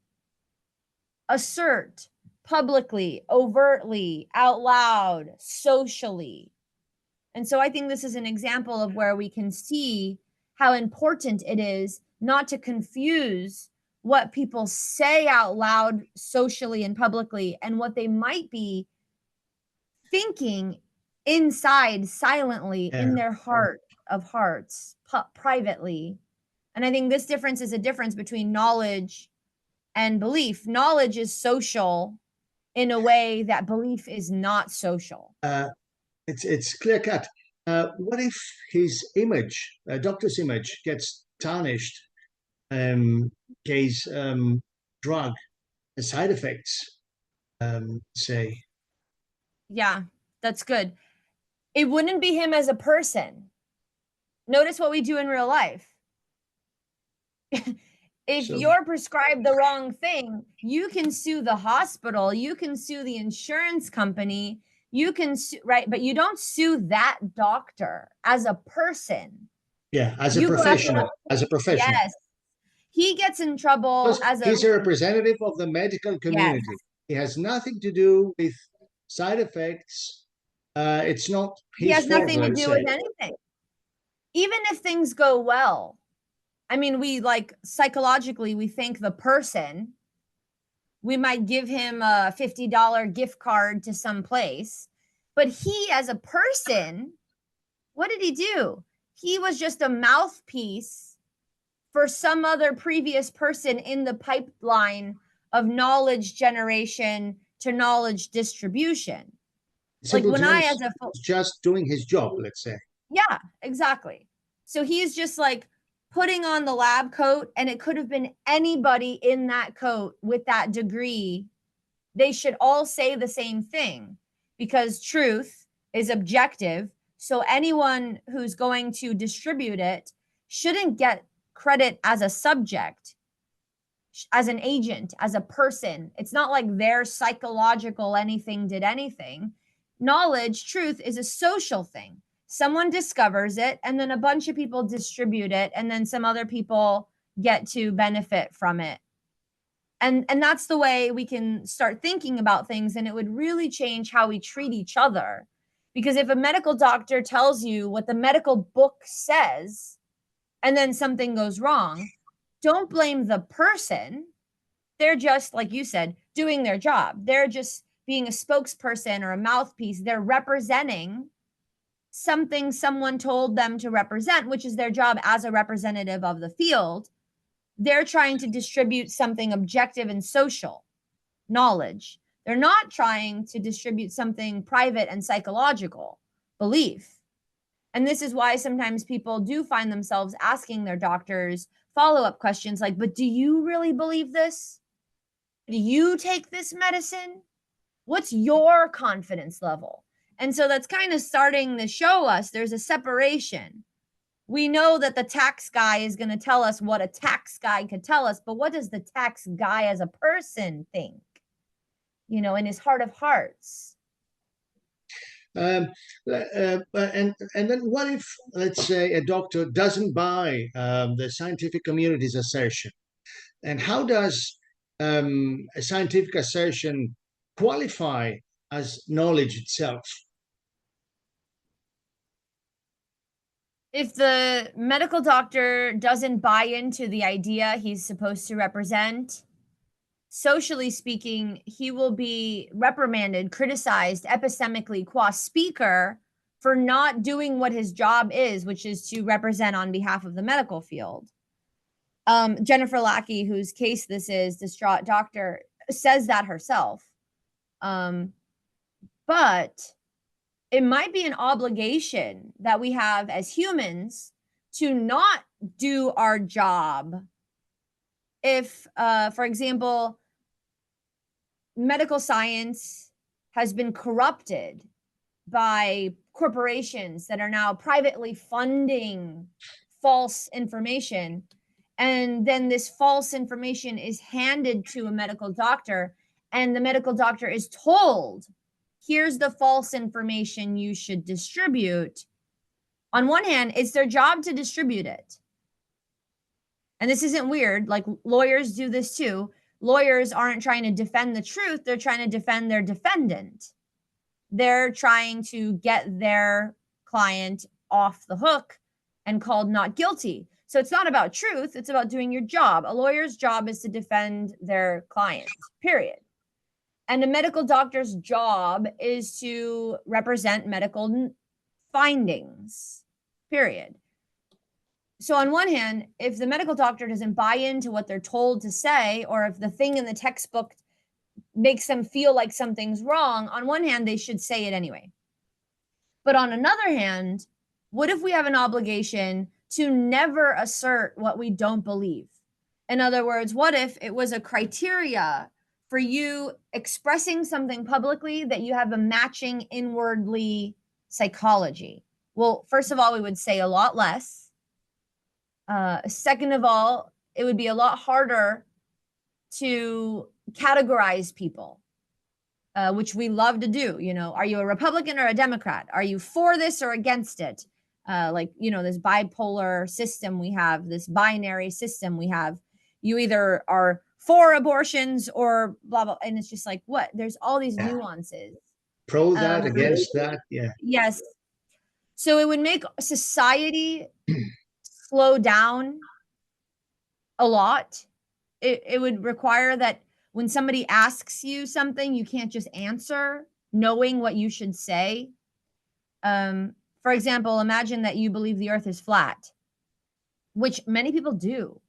B: assert publicly, overtly, out loud, socially. And so I think this is an example of where we can see how important it is not to confuse what people say out loud socially and publicly and what they might be thinking inside silently in their heart of hearts, privately. And I think this difference is a difference between knowledge and belief. Knowledge is social in a way that belief is not social.
A: It's clear cut. What if his image, doctor's image, gets tarnished case drug side effects, say?
B: Yeah, that's good. It wouldn't be him as a person. Notice what we do in real life. If you're prescribed the wrong thing, you can sue the hospital, you can sue the insurance company, you can sue, right? But you don't sue that doctor as a person.
A: Yeah, as a professional.
B: Yes. He gets in trouble
A: he's a representative of the medical community.
B: Yes.
A: He has nothing to do with side effects. It's not his
B: He has
A: fault,
B: nothing to do with anything. Even if things go well, I mean, we psychologically, we thank the person. We might give him a $50 gift card to some place, but he as a person, what did he do? He was just a mouthpiece for some other previous person in the pipeline of knowledge generation to knowledge distribution.
A: Just doing his job, let's say.
B: Yeah, exactly. So he's just putting on the lab coat, and it could have been anybody in that coat with that degree. They should all say the same thing because truth is objective. So anyone who's going to distribute it shouldn't get credit as a subject, as an agent, as a person. It's not like their psychological anything did anything. Knowledge, truth is a social thing. Someone discovers it, and then a bunch of people distribute it, and then some other people get to benefit from it. And that's the way we can start thinking about things, and it would really change how we treat each other. Because if a medical doctor tells you what the medical book says, and then something goes wrong, don't blame the person. They're just, like you said, doing their job. They're just being a spokesperson or a mouthpiece. They're representing something someone told them to represent, which is their job as a representative of the field. They're trying to distribute something objective and social knowledge. They're not trying to distribute something private and psychological belief. And this is why sometimes people do find themselves asking their doctors follow-up questions like, but do you really believe this? Do you take this medicine? What's your confidence level? And so that's kind of starting to show us there's a separation. We know that the tax guy is going to tell us what a tax guy could tell us, but what does the tax guy as a person think? In his heart of hearts.
A: And then what if, let's say, a doctor doesn't buy the scientific community's assertion? And how does a scientific assertion qualify as knowledge itself?
B: If the medical doctor doesn't buy into the idea he's supposed to represent, socially speaking, he will be reprimanded, criticized epistemically qua speaker for not doing what his job is, which is to represent on behalf of the medical field. Jennifer Lackey, whose case this is, distraught doctor, says that herself. But it might be an obligation that we have as humans to not do our job. If, for example, medical science has been corrupted by corporations that are now privately funding false information, and then this false information is handed to a medical doctor, and the medical doctor is told, here's the false information you should distribute. On one hand, it's their job to distribute it. And this isn't weird. Like, lawyers do this too. Lawyers aren't trying to defend the truth. They're trying to defend their defendant. They're trying to get their client off the hook and called not guilty. So it's not about truth. It's about doing your job. A lawyer's job is to defend their client, period. And a medical doctor's job is to represent medical findings, period. So on one hand, if the medical doctor doesn't buy into what they're told to say, or if the thing in the textbook makes them feel like something's wrong, on one hand, they should say it anyway. But on another hand, what if we have an obligation to never assert what we don't believe? In other words, what if it was a criteria for you expressing something publicly that you have a matching inwardly psychology? Well, first of all, we would say a lot less. Second of all, it would be a lot harder to categorize people, which we love to do. You know, are you a Republican or a Democrat? Are you for this or against it? Like, you know, this bipolar system we have, this binary system we have. You either are for abortions or blah, blah. And it's just like, what? There's all these nuances.
A: Pro that, against that. Yeah.
B: Yes. So it would make society slow down a lot. It would require that when somebody asks you something, you can't just answer knowing what you should say. For example, imagine that you believe the earth is flat, which many people do.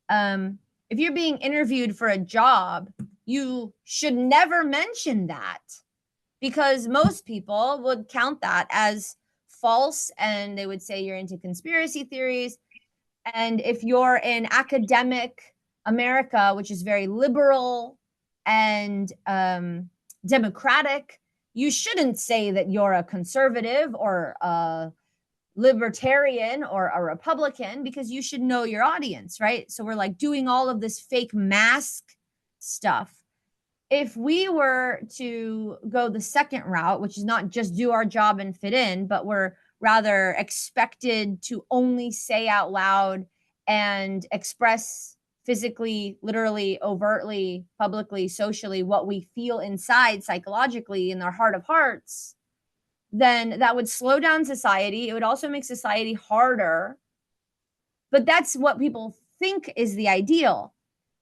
B: If you're being interviewed for a job, you should never mention that, because most people would count that as false and they would say you're into conspiracy theories. And if you're in academic America, which is very liberal and democratic, you shouldn't say that you're a conservative or a libertarian or a Republican, because you should know your audience, right? So we're like doing all of this fake mask stuff. If we were to go the second route, which is not just do our job and fit in, but we're rather expected to only say out loud and express physically, literally, overtly, publicly, socially, what we feel inside psychologically in our heart of hearts, then that would slow down society. It would also make society harder. But that's what people think is the ideal.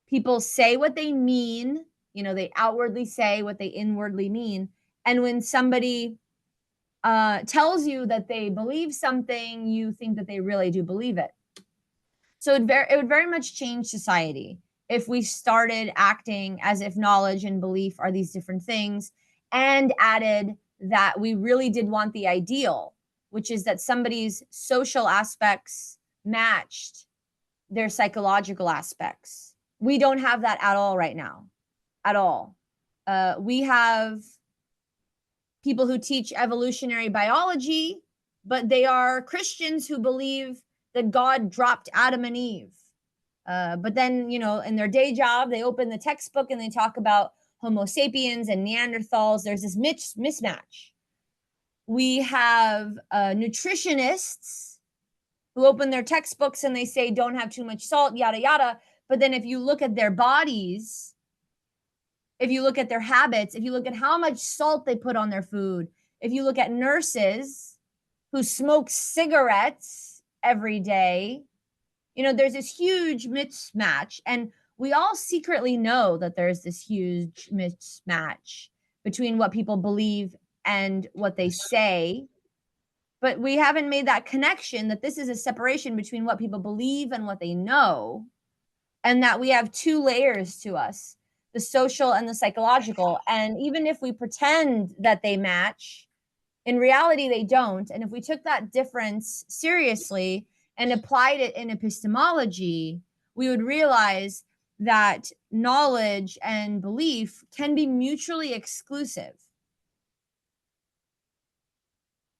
B: People say what they mean, you know, they outwardly say what they inwardly mean. And when somebody tells you that they believe something, you think that they really do believe it. So it would very much change society if we started acting as if knowledge and belief are these different things, and added that we really did want the ideal, which is that somebody's social aspects matched their psychological aspects. We don't have that at all right now, at all. We have people who teach evolutionary biology, but they are Christians who believe that God dropped Adam and Eve. But then, you know, in their day job, they open the textbook and they talk about Homo sapiens and Neanderthals. There's this mismatch. We have nutritionists who open their textbooks and they say don't have too much salt, yada, yada. But then if you look at their bodies, if you look at their habits, if you look at how much salt they put on their food, if you look at nurses who smoke cigarettes every day, you know, there's this huge mismatch. And we all secretly know that there's this huge mismatch between what people believe and what they say. But we haven't made that connection that this is a separation between what people believe and what they know, and that we have two layers to us, the social and the psychological. And even if we pretend that they match, in reality, they don't. And if we took that difference seriously and applied it in epistemology, we would realize that knowledge and belief can be mutually exclusive.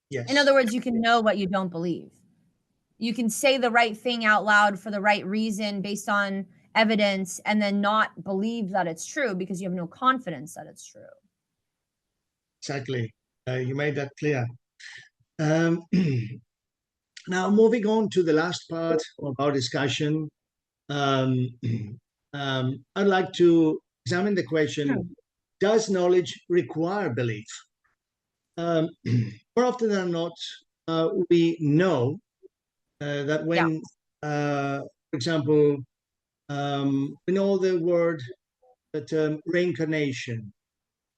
A: Yes.
B: In other words, you can know what you don't believe. You can say the right thing out loud for the right reason based on evidence and then not believe that it's true because you have no confidence that it's true.
A: Exactly. You made that clear. Now, moving on to the last part of our discussion, I'd like to examine the question, does knowledge require belief? More often than not, we know that when, for example, we know the word, the term reincarnation,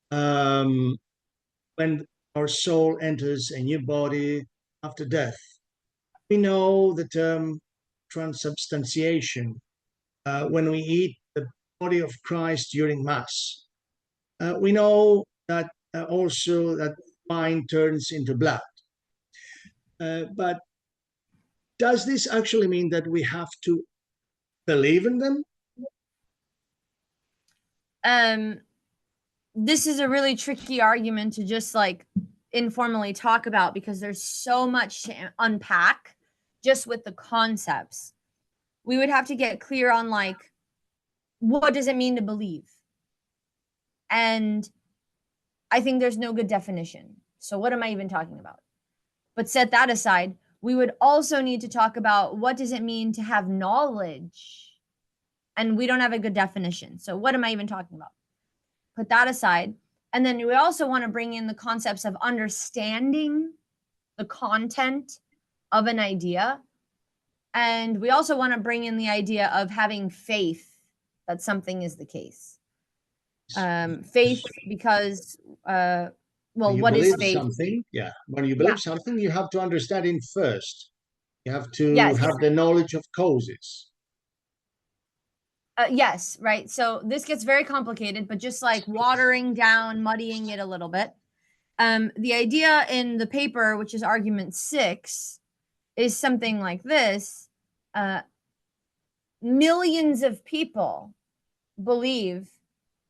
A: when our soul enters a new body after death. We know the term transubstantiation, when we eat the body of Christ during Mass. We know that also that wine turns into blood. But does this actually mean that we have to believe in them?
B: This is a really tricky argument to just like informally talk about because there's so much to unpack just with the concepts. We would have to get clear on like, what does it mean to believe? And I think there's no good definition. So what am I even talking about? But set that aside, we would also need to talk about what does it mean to have knowledge? And we don't have a good definition. So what am I even talking about? Put that aside. And then we also want to bring in the concepts of understanding the content of an idea. And we also want to bring in the idea of having faith that something is the case. Faith because, well, what is faith?
A: Something, yeah. When you believe something, you have to understand it first. You have to have the knowledge of causes.
B: Yes, right. So this gets very complicated, but just like watering down, muddying it a little bit. The idea in the paper, which is argument 6, is something like this. Millions of people believe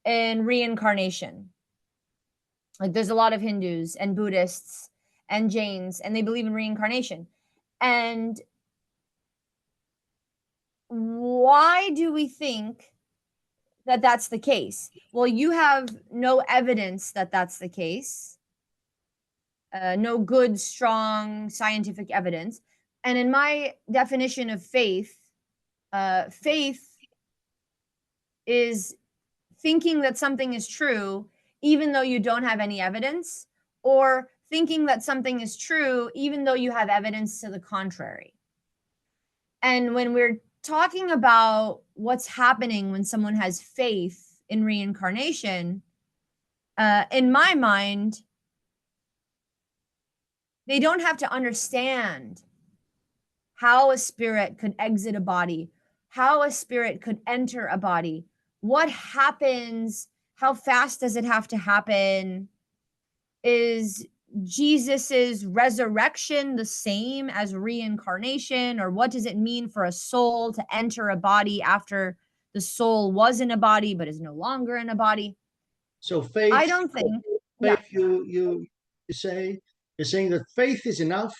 B: in reincarnation. Like there's a lot of Hindus and Buddhists and Jains, and they believe in reincarnation. And why do we think that that's the case? Well, you have no evidence that that's the case. No good, strong scientific evidence. And in my definition of faith, faith is thinking that something is true even though you don't have any evidence, or thinking that something is true even though you have evidence to the contrary. And when we're talking about what's happening when someone has faith in reincarnation, in my mind, they don't have to understand how a spirit could exit a body, how a spirit could enter a body, what happens, how fast does it have to happen? Is Jesus's resurrection the same as reincarnation? Or what does it mean for a soul to enter a body after the soul was in a body but is no longer in a body?
A: So faith,
B: I don't think
A: faith, you're saying that faith is enough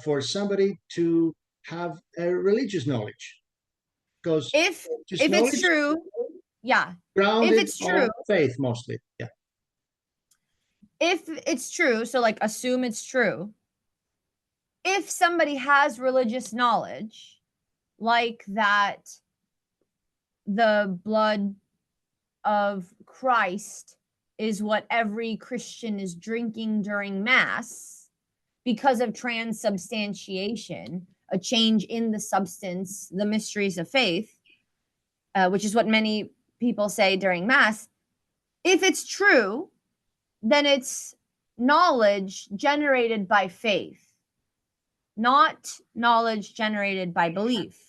A: for somebody to have a religious knowledge, because
B: if it's true,
A: grounded
B: if it's true,
A: on faith mostly,
B: if it's true, so like assume it's true. If somebody has religious knowledge, like that the blood of Christ is what every Christian is drinking during Mass because of transubstantiation, a change in the substance, the mysteries of faith, which is what many people say during Mass. If it's true, then it's knowledge generated by faith, not knowledge generated by belief.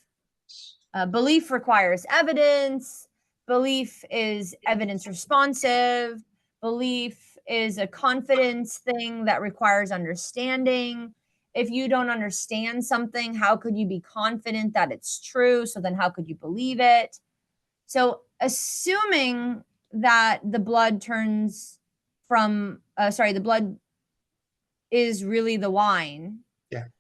B: Belief requires evidence. Belief is evidence responsive. Belief is a confidence thing that requires understanding. If you don't understand something, how could you be confident that it's true? So then how could you believe it? So assuming that the blood turns from, the blood is really the wine,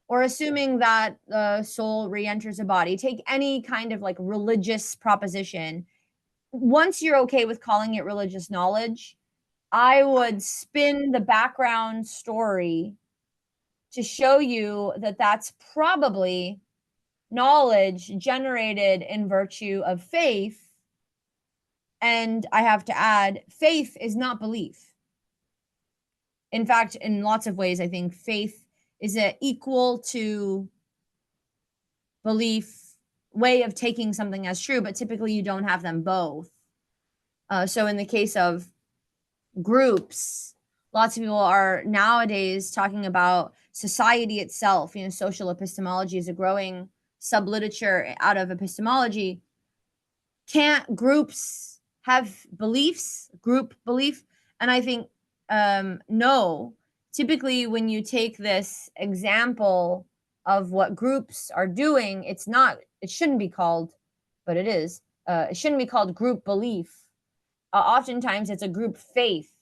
B: or assuming that the soul re-enters a body, take any kind of like religious proposition. Once you're okay with calling it religious knowledge, I would spin the background story to show you that that's probably knowledge generated in virtue of faith. And I have to add, faith is not belief. In fact, in lots of ways, I think faith is an equal to belief way of taking something as true, but typically you don't have them both. So in the case of groups, lots of people are nowadays talking about society itself. Social epistemology is a growing sub-literature out of epistemology. Can't groups have beliefs, group belief? And I think no. Typically, when you take this example of what groups are doing, it shouldn't be called, but it is. It shouldn't be called group belief. Oftentimes, it's a group faith.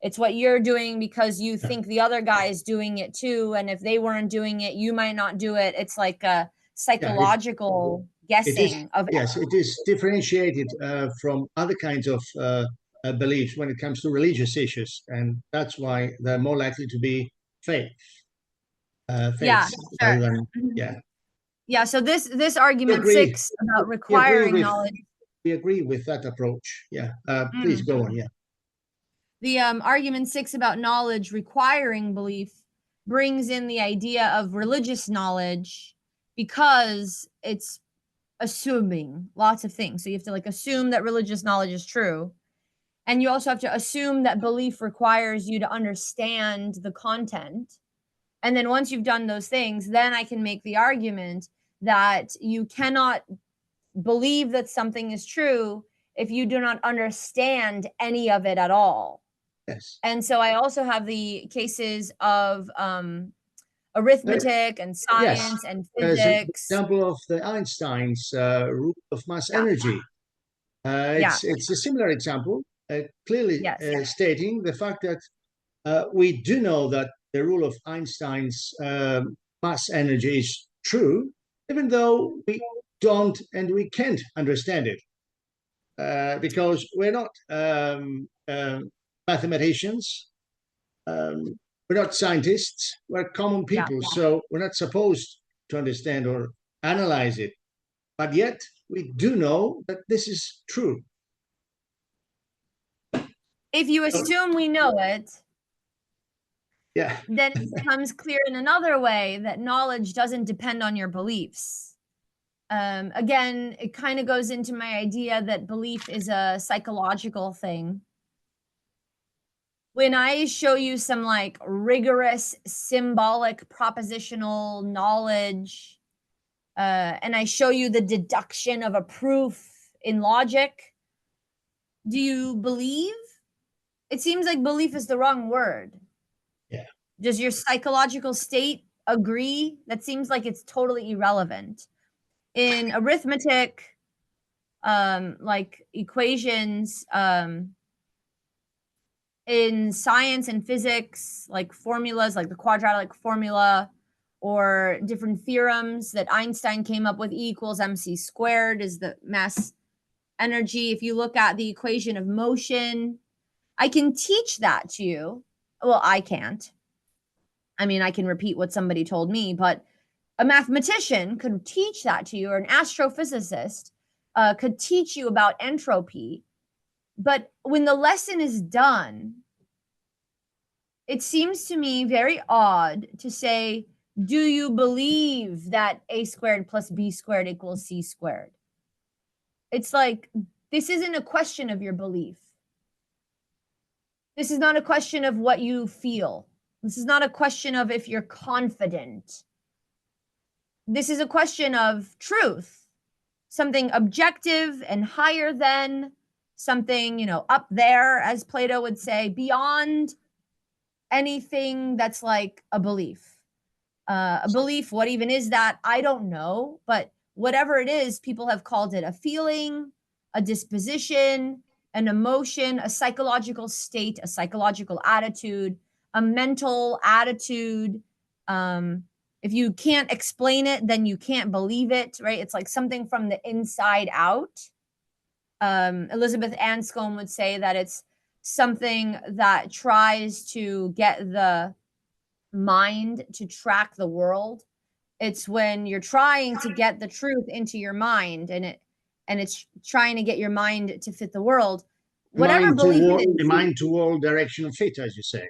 B: It's what you're doing because you think the other guy is doing it too. And if they weren't doing it, you might not do it. It's like a psychological guessing of.
A: Yes, it is differentiated from other kinds of beliefs when it comes to religious issues, and that's why they're more likely to be faith.
B: Yeah, sure. Yeah. So this argument 6 about requiring knowledge.
A: We agree with that approach. Yeah. Please go on. Yeah.
B: The argument 6 about knowledge requiring belief brings in the idea of religious knowledge because it's assuming lots of things. So you have to like assume that religious knowledge is true. And you also have to assume that belief requires you to understand the content. And then once you've done those things, then I can make the argument that you cannot believe that something is true if you do not understand any of it at all.
A: Yes.
B: And so I also have the cases of arithmetic and science and physics.
A: An example of the Einstein's rule of mass energy. It's a similar example. Clearly stating the fact that we do know that the rule of Einstein's mass energy is true, even though we don't and we can't understand it, because we're not mathematicians, we're not scientists, we're common people, so we're not supposed to understand or analyze it. But yet, we do know that this is true.
B: If you assume we know it, then it becomes clear in another way that knowledge doesn't depend on your beliefs. Again, it kind of goes into my idea that belief is a psychological thing. When I show you some like rigorous symbolic propositional knowledge, and I show you the deduction of a proof in logic, do you believe? It seems like belief is the wrong word.
A: Yeah.
B: Does your psychological state agree? That seems like it's totally irrelevant. In arithmetic, like equations, in science and physics, like formulas, like the quadratic formula, or different theorems that Einstein came up with, E equals mc squared is the mass energy. If you look at the equation of motion, I can teach that to you. well, I can't. I mean, I can repeat what somebody told me, but a mathematician could teach that to you, or an astrophysicist could teach you about entropy. But when the lesson is done, it seems to me very odd to say, do you believe that a squared plus b squared equals c squared? It's like, this isn't a question of your belief. This is not a question of what you feel. This is not a question of if you're confident. This is a question of truth, something objective and higher than, something, you know, up there, as Plato would say, beyond anything that's like a belief. A belief, what even is that? I don't know, but whatever it is, people have called it a feeling, a disposition, an emotion, a psychological state, a psychological attitude, a mental attitude. If you can't explain it, then you can't believe it, right? It's like something from the inside out. Elizabeth Anscombe would say that it's something that tries to get the mind to track the world. It's when you're trying to get the truth into your mind, and it's trying to get your mind to fit the world. Whatever belief it is,
A: the mind to world direction of fit, as you say.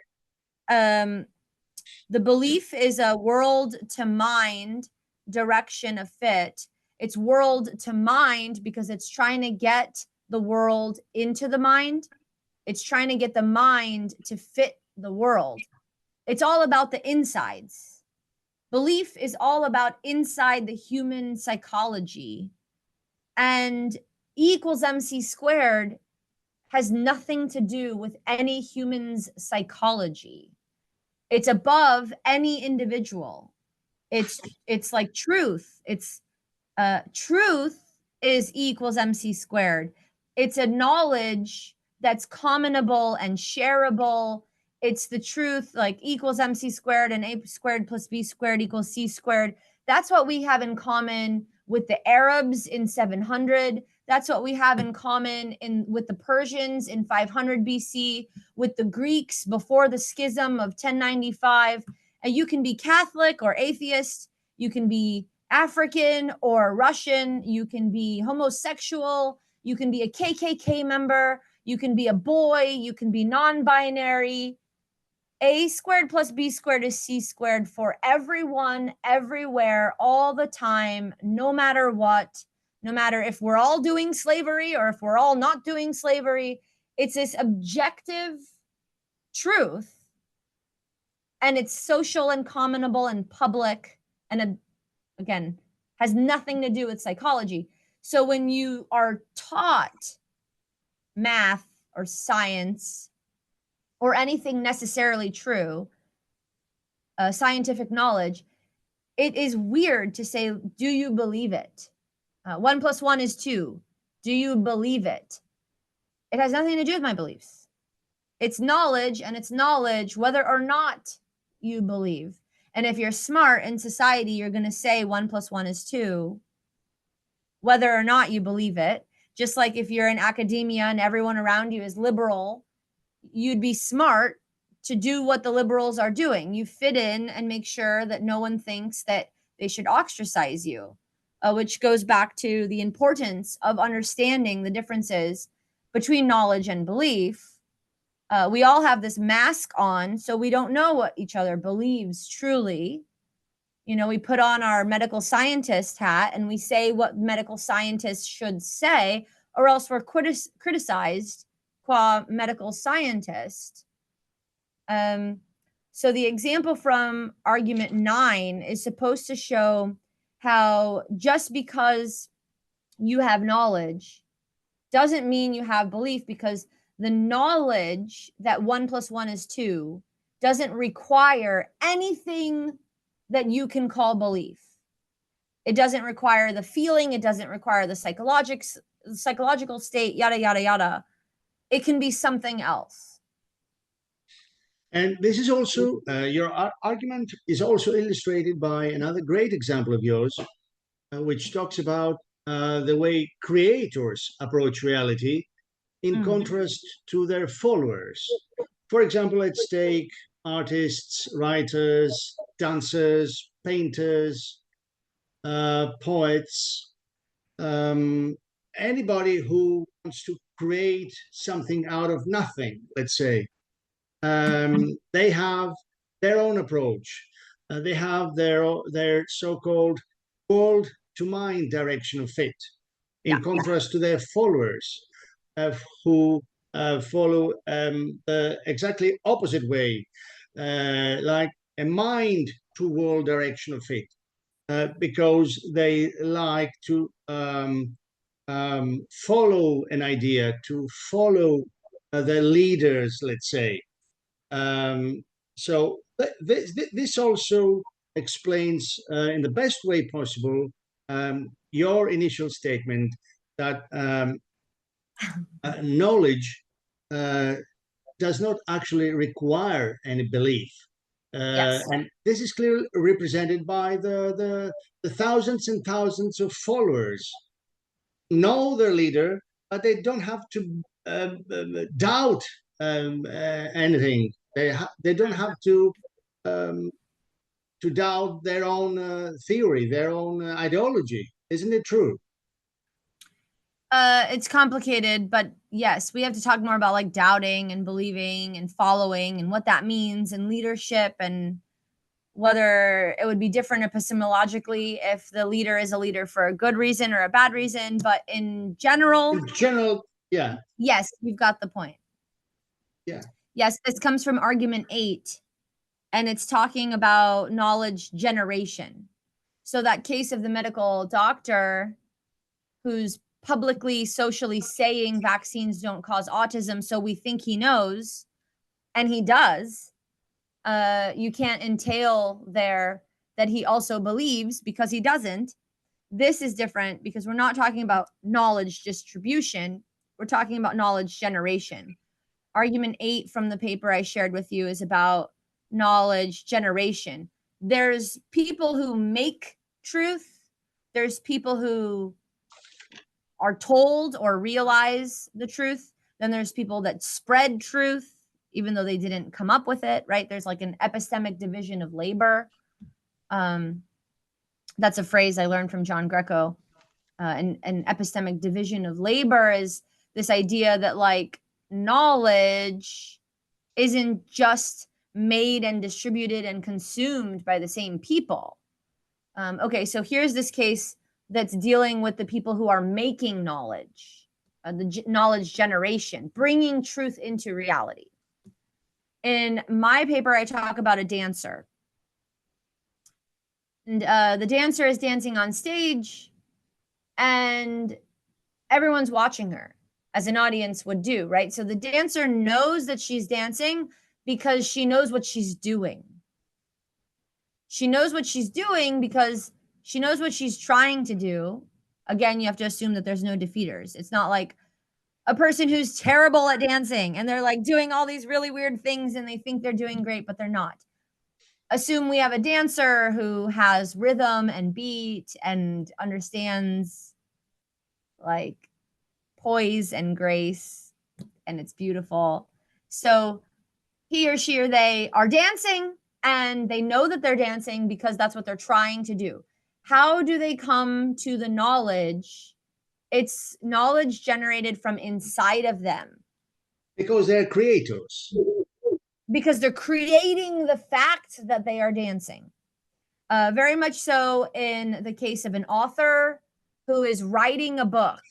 B: The belief is a world to mind direction of fit. It's world to mind because it's trying to get the world into the mind. It's trying to get the mind to fit the world. It's all about the insides. Belief is all about inside the human psychology. And E equals MC squared has nothing to do with any human's psychology. It's above any individual. It's like truth. It's truth is E equals MC squared. It's a knowledge that's commonable and shareable. It's the truth, like E equals MC squared, and A squared plus B squared equals C squared. That's what we have in common with the Arabs in 700. That's what we have in common with the Persians in 500 BC, with the Greeks before the schism of 1095. And you can be Catholic or atheist. You can be African or Russian. You can be homosexual. You can be a KKK member. You can be a boy. You can be non-binary. A squared plus B squared is C squared for everyone, everywhere, all the time, no matter what, no matter if we're all doing slavery or if we're all not doing slavery. It's this objective truth, and it's social and commonable and public, and again, has nothing to do with psychology. So when you are taught math or science or anything necessarily true, scientific knowledge, it is weird to say, do you believe it? 1 + 1 is 2. Do you believe it? It has nothing to do with my beliefs. It's knowledge, and it's knowledge whether or not you believe. And if you're smart in society, you're going to say 1 + 1 is 2, whether or not you believe it. Just like if you're in academia and everyone around you is liberal, you'd be smart to do what the liberals are doing. You fit in and make sure that no one thinks that they should ostracize you, which goes back to the importance of understanding the differences between knowledge and belief. We all have this mask on, so we don't know what each other believes truly. You know, we put on our medical scientist hat and we say what medical scientists should say, or else we're criticized qua medical scientist. So the example from argument 9 is supposed to show how just because you have knowledge doesn't mean you have belief, because the knowledge that 1 + 1 is 2 doesn't require anything that you can call belief. It doesn't require the feeling. It doesn't require the psychological state, yada, yada, yada. It can be something else.
A: And this is also, your argument is also illustrated by another great example of yours, which talks about the way creators approach reality in contrast to their followers. For example, let's take artists, writers, dancers, painters, poets, anybody who wants to create something out of nothing, let's say. They have their own approach. They have their so-called world to mind direction of fit, in contrast to their followers who follow the exactly opposite way, like a mind to world direction of fit, because they like to follow an idea, to follow the leaders, let's say. So this also explains in the best way possible your initial statement that knowledge does not actually require any belief. And this is clearly represented by the thousands and thousands of followers know their leader, but they don't have to doubt anything. They don't have to doubt their own theory, their own ideology. Isn't it true?
B: It's complicated, but yes, we have to talk more about like doubting and believing and following and what that means and leadership, and whether it would be different epistemologically if the leader is a leader for a good reason or a bad reason. But in general,
A: yeah.
B: Yes, you've got the point.
A: Yeah.
B: Yes, this comes from argument 8, and it's talking about knowledge generation. So that case of the medical doctor who's publicly, socially saying vaccines don't cause autism, so we think he knows, and he does. You can't entail there that he also believes, because he doesn't. This is different because we're not talking about knowledge distribution. We're talking about knowledge generation. Argument 8 from the paper I shared with you is about knowledge generation. There's people who make truth. There's people who are told or realize the truth. Then there's people that spread truth, even though they didn't come up with it, right? There's like an epistemic division of labor. That's a phrase I learned from John Greco. An epistemic division of labor is this idea that like knowledge isn't just made and distributed and consumed by the same people. Okay, so here's this case that's dealing with the people who are making knowledge, the knowledge generation, bringing truth into reality. In my paper, I talk about a dancer. And the dancer is dancing on stage, and everyone's watching her, as an audience would do, right? So the dancer knows that she's dancing because she knows what she's doing. She knows what she's doing because she knows what she's trying to do. Again, you have to assume that there's no defeaters. It's not like a person who's terrible at dancing and they're like doing all these really weird things and they think they're doing great, but they're not. Assume we have a dancer who has rhythm and beat and understands like poise and grace, and it's beautiful. So he or she or they are dancing, and they know that they're dancing because that's what they're trying to do. How do they come to the knowledge? It's knowledge generated from inside of them.
A: Because they're creators.
B: Because they're creating the fact that they are dancing. Very much so in the case of an author who is writing a book.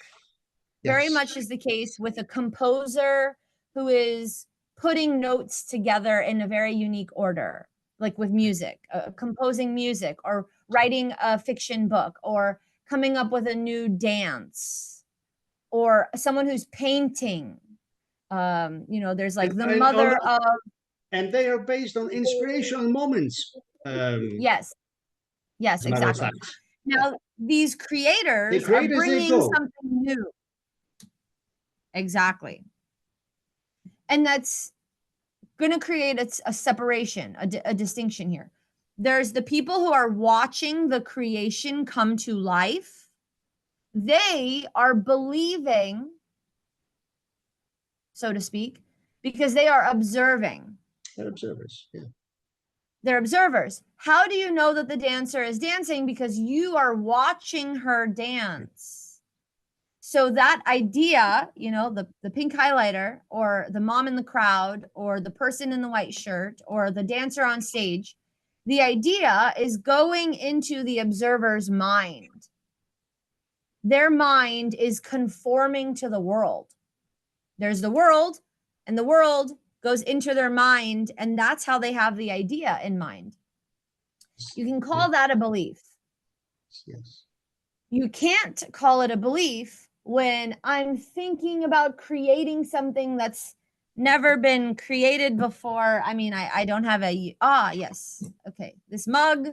B: Yes. Very much is the case with a composer who is putting notes together in a very unique order, like with music, composing music, or writing a fiction book, or coming up with a new dance, or someone who's painting. There's like the mother of...
A: And they are based on inspirational moments.
B: Yes, exactly. Now, these creators are bringing something new. Exactly. And that's going to create a separation, a distinction here. There's the people who are watching the creation come to life. They are believing, so to speak, because they are observing.
A: They're observers, yeah.
B: They're observers. How do you know that the dancer is dancing? Because you are watching her dance. So that idea, you know, the pink highlighter, or the mom in the crowd, or the person in the white shirt, or the dancer on stage, the idea is going into the observer's mind. Their mind is conforming to the world. There's the world, and the world goes into their mind, and that's how they have the idea in mind. You can call that a belief.
A: Yes.
B: You can't call it a belief when I'm thinking about creating something that's never been created before. I mean, I don't have a, yes. Okay, this mug,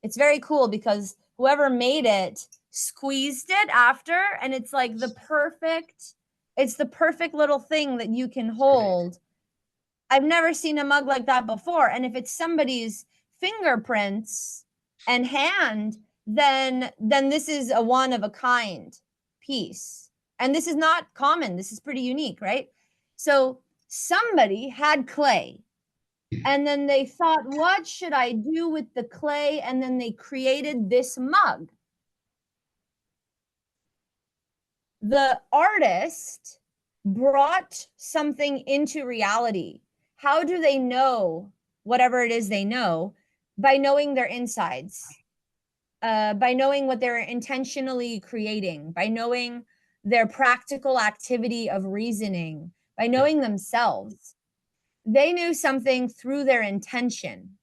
B: it's very cool because whoever made it squeezed it after, and it's like it's the perfect little thing that you can hold. I've never seen a mug like that before. And if it's somebody's fingerprints and hand, then this is a one of a kind piece. And this is not common. This is pretty unique, right? So somebody had clay, and then they thought, what should I do with the clay? And then they created this mug. The artist brought something into reality. How do they know whatever it is they know? By knowing their insides, by knowing what they're intentionally creating, by knowing their practical activity of reasoning, by knowing themselves. They knew something through their intention.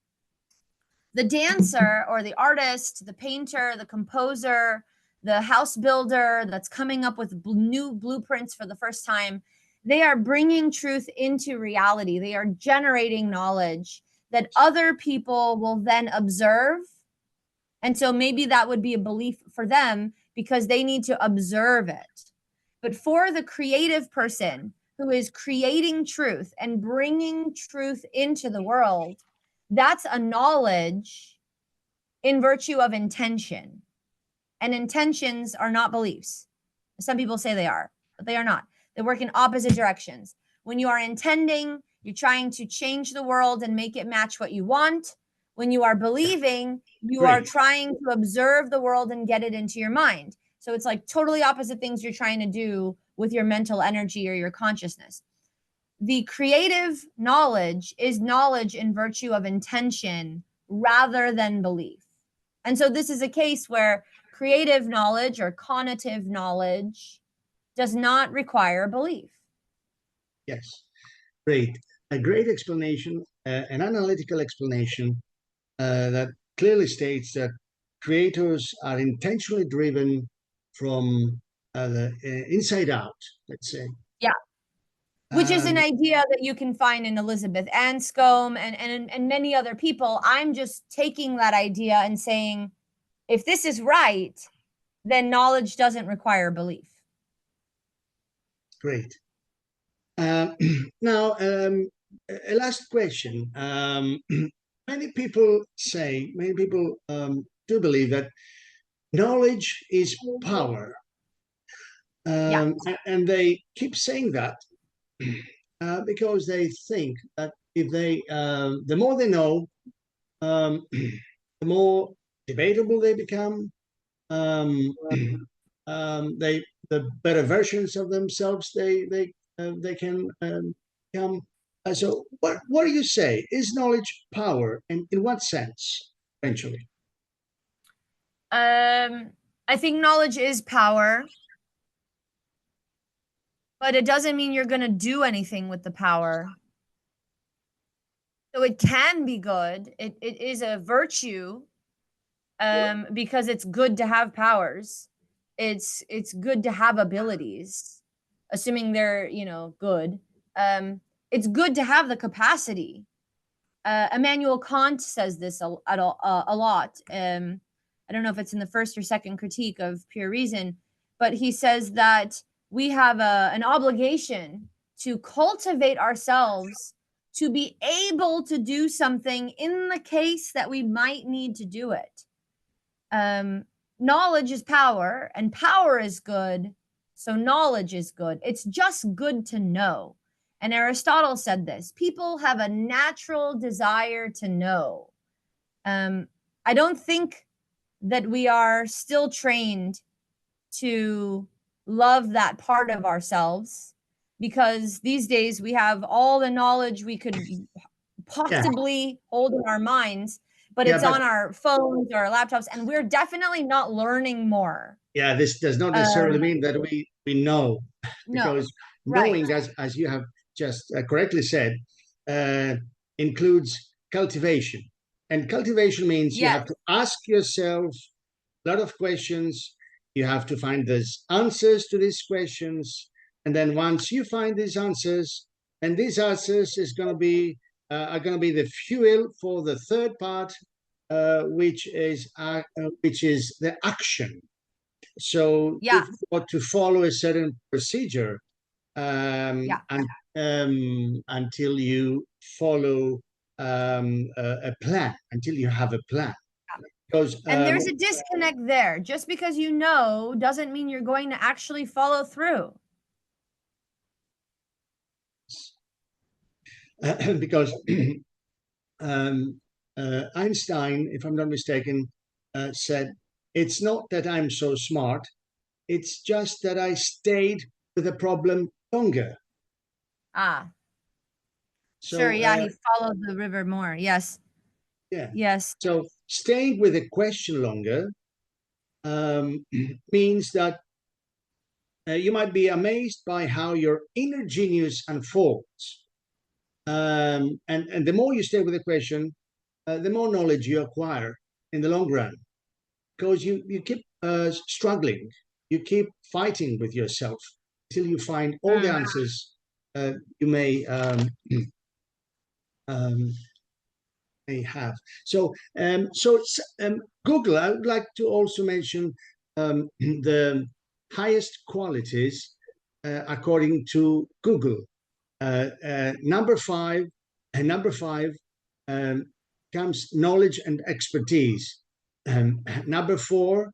B: The dancer or the artist, the painter, the composer, the house builder that's coming up with new blueprints for the first time, they are bringing truth into reality. They are generating knowledge that other people will then observe. And so maybe that would be a belief for them because they need to observe it. But for the creative person who is creating truth and bringing truth into the world, that's a knowledge in virtue of intention. And intentions are not beliefs. Some people say they are, but they are not. They work in opposite directions. When you are intending, you're trying to change the world and make it match what you want. When you are believing, you are trying to observe the world and get it into your mind. So it's like totally opposite things you're trying to do with your mental energy or your consciousness. The creative knowledge is knowledge in virtue of intention rather than belief. And so this is a case where creative knowledge or cognitive knowledge does not require belief.
A: Yes, great. A great explanation, an analytical explanation that clearly states that creators are intentionally driven from the inside out, let's say.
B: Yeah. Which is an idea that you can find in Elizabeth Anscombe and many other people. I'm just taking that idea and saying, if this is right, then knowledge doesn't require belief.
A: Great. Now, a last question. Many people do believe that knowledge is power. And they keep saying that because they think that if the more they know, the more debatable they become. The better versions of themselves they can become. So what do you say? Is knowledge power, and in what sense? Eventually,
B: I think knowledge is power, but it doesn't mean you're going to do anything with the power. So it can be good. It is a virtue because it's good to have powers. It's good to have abilities, assuming they're, good. It's good to have the capacity. Immanuel Kant says this a lot. I don't know if it's in the first or second critique of Pure Reason, but he says that we have an obligation to cultivate ourselves to be able to do something in the case that we might need to do it. Knowledge is power, and power is good, so knowledge is good. It's just good to know. And Aristotle said this: people have a natural desire to know. I don't think that we are still trained to love that part of ourselves, because these days we have all the knowledge we could possibly hold in our minds, but it's on our phones or our laptops, and we're definitely not learning more.
A: Yeah, this does not necessarily mean that we know, because knowing, as you have just correctly said, includes cultivation. And cultivation means you have to ask yourself a lot of questions. You have to find those answers to these questions. And then once you find these answers, and these answers is going to be are going to be the fuel for the third part, which is the action. So if you want to follow a certain procedure until you follow a plan, until you have a plan. Because,
B: and there's a disconnect there. Just because you know doesn't mean you're going to actually follow through.
A: Because Einstein, if I'm not mistaken, said, it's not that I'm so smart, it's just that I stayed with the problem longer.
B: So, sure, he followed the river more. Yes.
A: Yeah.
B: Yes.
A: So staying with a question longer means that you might be amazed by how your inner genius unfolds. And the more you stay with a question, the more knowledge you acquire in the long run, because you keep struggling, you keep fighting with yourself until you find all the answers you may have. So Google, I would like to also mention the highest qualities according to Google. Number five comes knowledge and expertise. Number 4,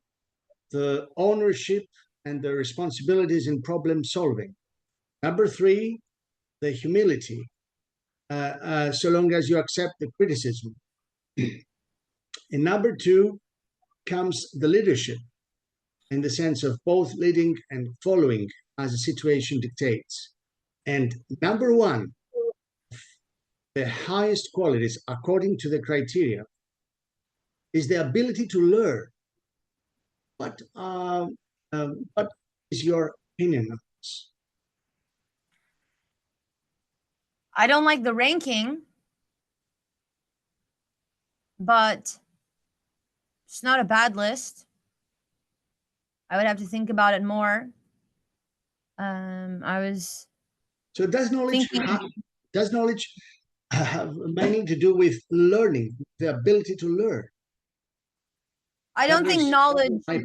A: the ownership and the responsibilities in problem solving. Number 3, the humility, so long as you accept the criticism. And number 2 comes the leadership, in the sense of both leading and following as the situation dictates. And number 1, the highest qualities according to the criteria, is the ability to learn. What is your opinion on this?
B: I don't like the ranking, but it's not a bad list. I would have to think about it more.
A: So does knowledge have anything to do with learning, the ability to learn?
B: I don't think knowledge by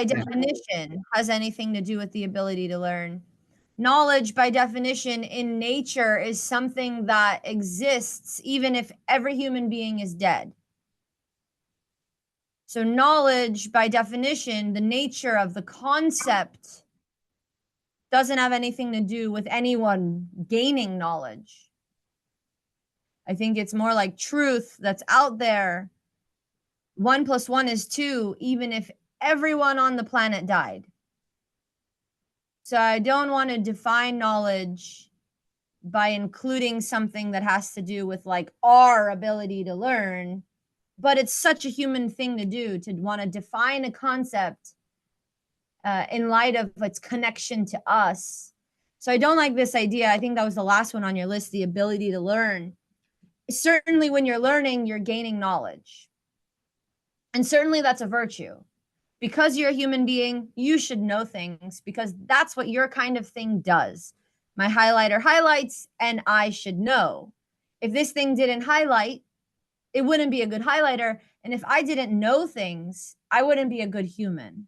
B: definition has anything to do with the ability to learn. Knowledge by definition in nature is something that exists even if every human being is dead. So knowledge by definition, the nature of the concept, doesn't have anything to do with anyone gaining knowledge. I think it's more like truth that's out there. 1 + 1 is 2, even if everyone on the planet died. So I don't want to define knowledge by including something that has to do with like our ability to learn, but it's such a human thing to do, to want to define a concept in light of its connection to us. So I don't like this idea. I think that was the last one on your list, the ability to learn. Certainly when you're learning, you're gaining knowledge. And certainly that's a virtue. Because you're a human being, you should know things, because that's what your kind of thing does. My highlighter highlights, and I should know. If this thing didn't highlight, it wouldn't be a good highlighter. And if I didn't know things, I wouldn't be a good human.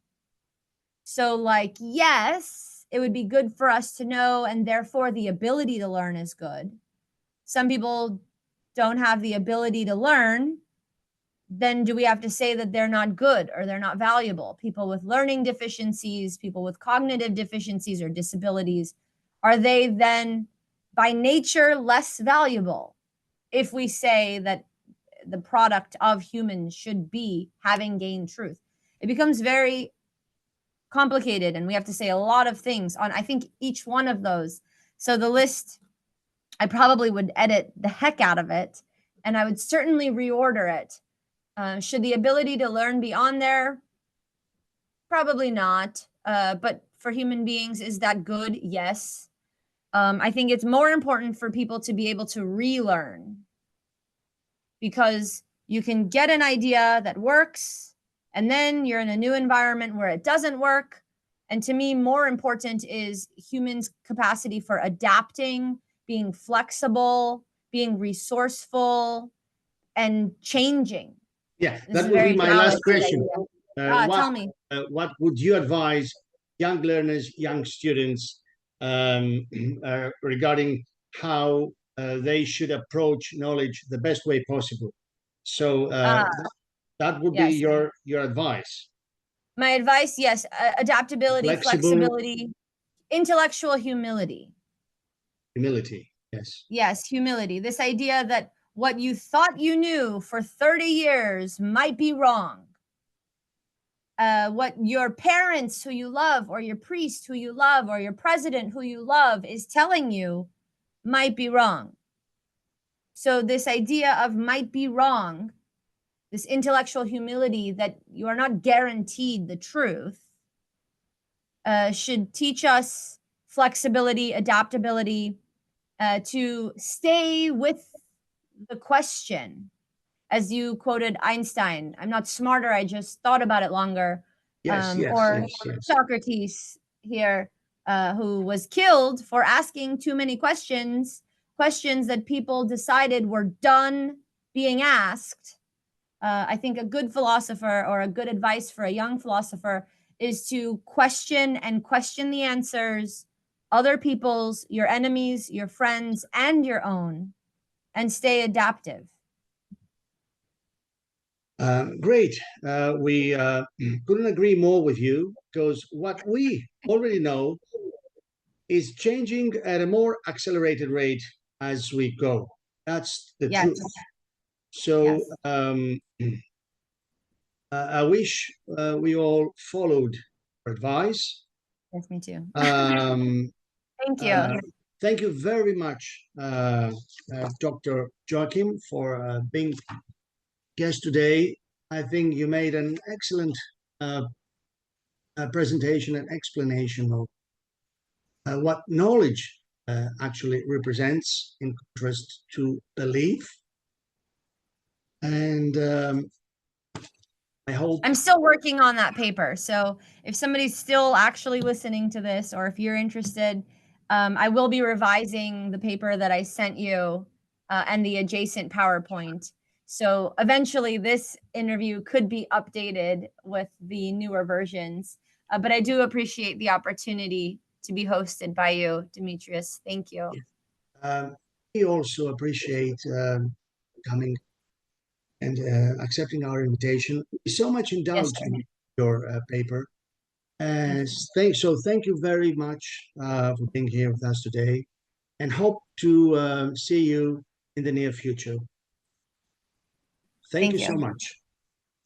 B: So like, yes, it would be good for us to know, and therefore the ability to learn is good. Some people don't have the ability to learn. Then do we have to say that they're not good or they're not valuable? People with learning deficiencies, people with cognitive deficiencies or disabilities, are they then by nature less valuable if we say that the product of humans should be having gained truth. It becomes very complicated, and we have to say a lot of things on, I think, each one of those. So the list, I probably would edit the heck out of it, and I would certainly reorder it. Should the ability to learn be on there? Probably not. But for human beings, is that good? Yes. I think it's more important for people to be able to relearn, because you can get an idea that works, and then you're in a new environment where it doesn't work. And to me, more important is humans' capacity for adapting, being flexible, being resourceful, and changing.
A: Yeah, that would be my last question.
B: Tell me.
A: What would you advise young learners, young students regarding how they should approach knowledge the best way possible? So that would be your advice.
B: My advice, yes, adaptability, flexibility, intellectual humility.
A: Humility, yes.
B: Yes, humility. This idea that what you thought you knew for 30 years might be wrong. What your parents who you love, or your priest who you love, or your president who you love is telling you might be wrong. So this idea of might be wrong, this intellectual humility that you are not guaranteed the truth, should teach us flexibility, adaptability, to stay with the question. As you quoted Einstein, I'm not smarter, I just thought about it longer.
A: Yes,
B: yes. Socrates here, who was killed for asking too many questions that people decided were done being asked. I think a good philosopher, or a good advice for a young philosopher, is to question the answers, other people's, your enemies, your friends, and your own, and stay adaptive.
A: Great. We couldn't agree more with you, because what we already know is changing at a more accelerated rate as we go. That's the truth. So I wish we all followed your advice.
B: Yes, me too.
A: Thank you. Thank you very much, Dr. Joakim, for being guest today. I think you made an excellent presentation and explanation of what knowledge actually represents, in contrast to belief. And I hope...
B: I'm still working on that paper. So if somebody's still actually listening to this, or if you're interested, I will be revising the paper that I sent you and the adjacent PowerPoint. So eventually this interview could be updated with the newer versions. But I do appreciate the opportunity to be hosted by you, Demetrius. Thank you.
A: We also appreciate coming and accepting our invitation. We so much indulged in your paper. So thank you very much for being here with us today, and hope to see you in the near future. Thank you so much.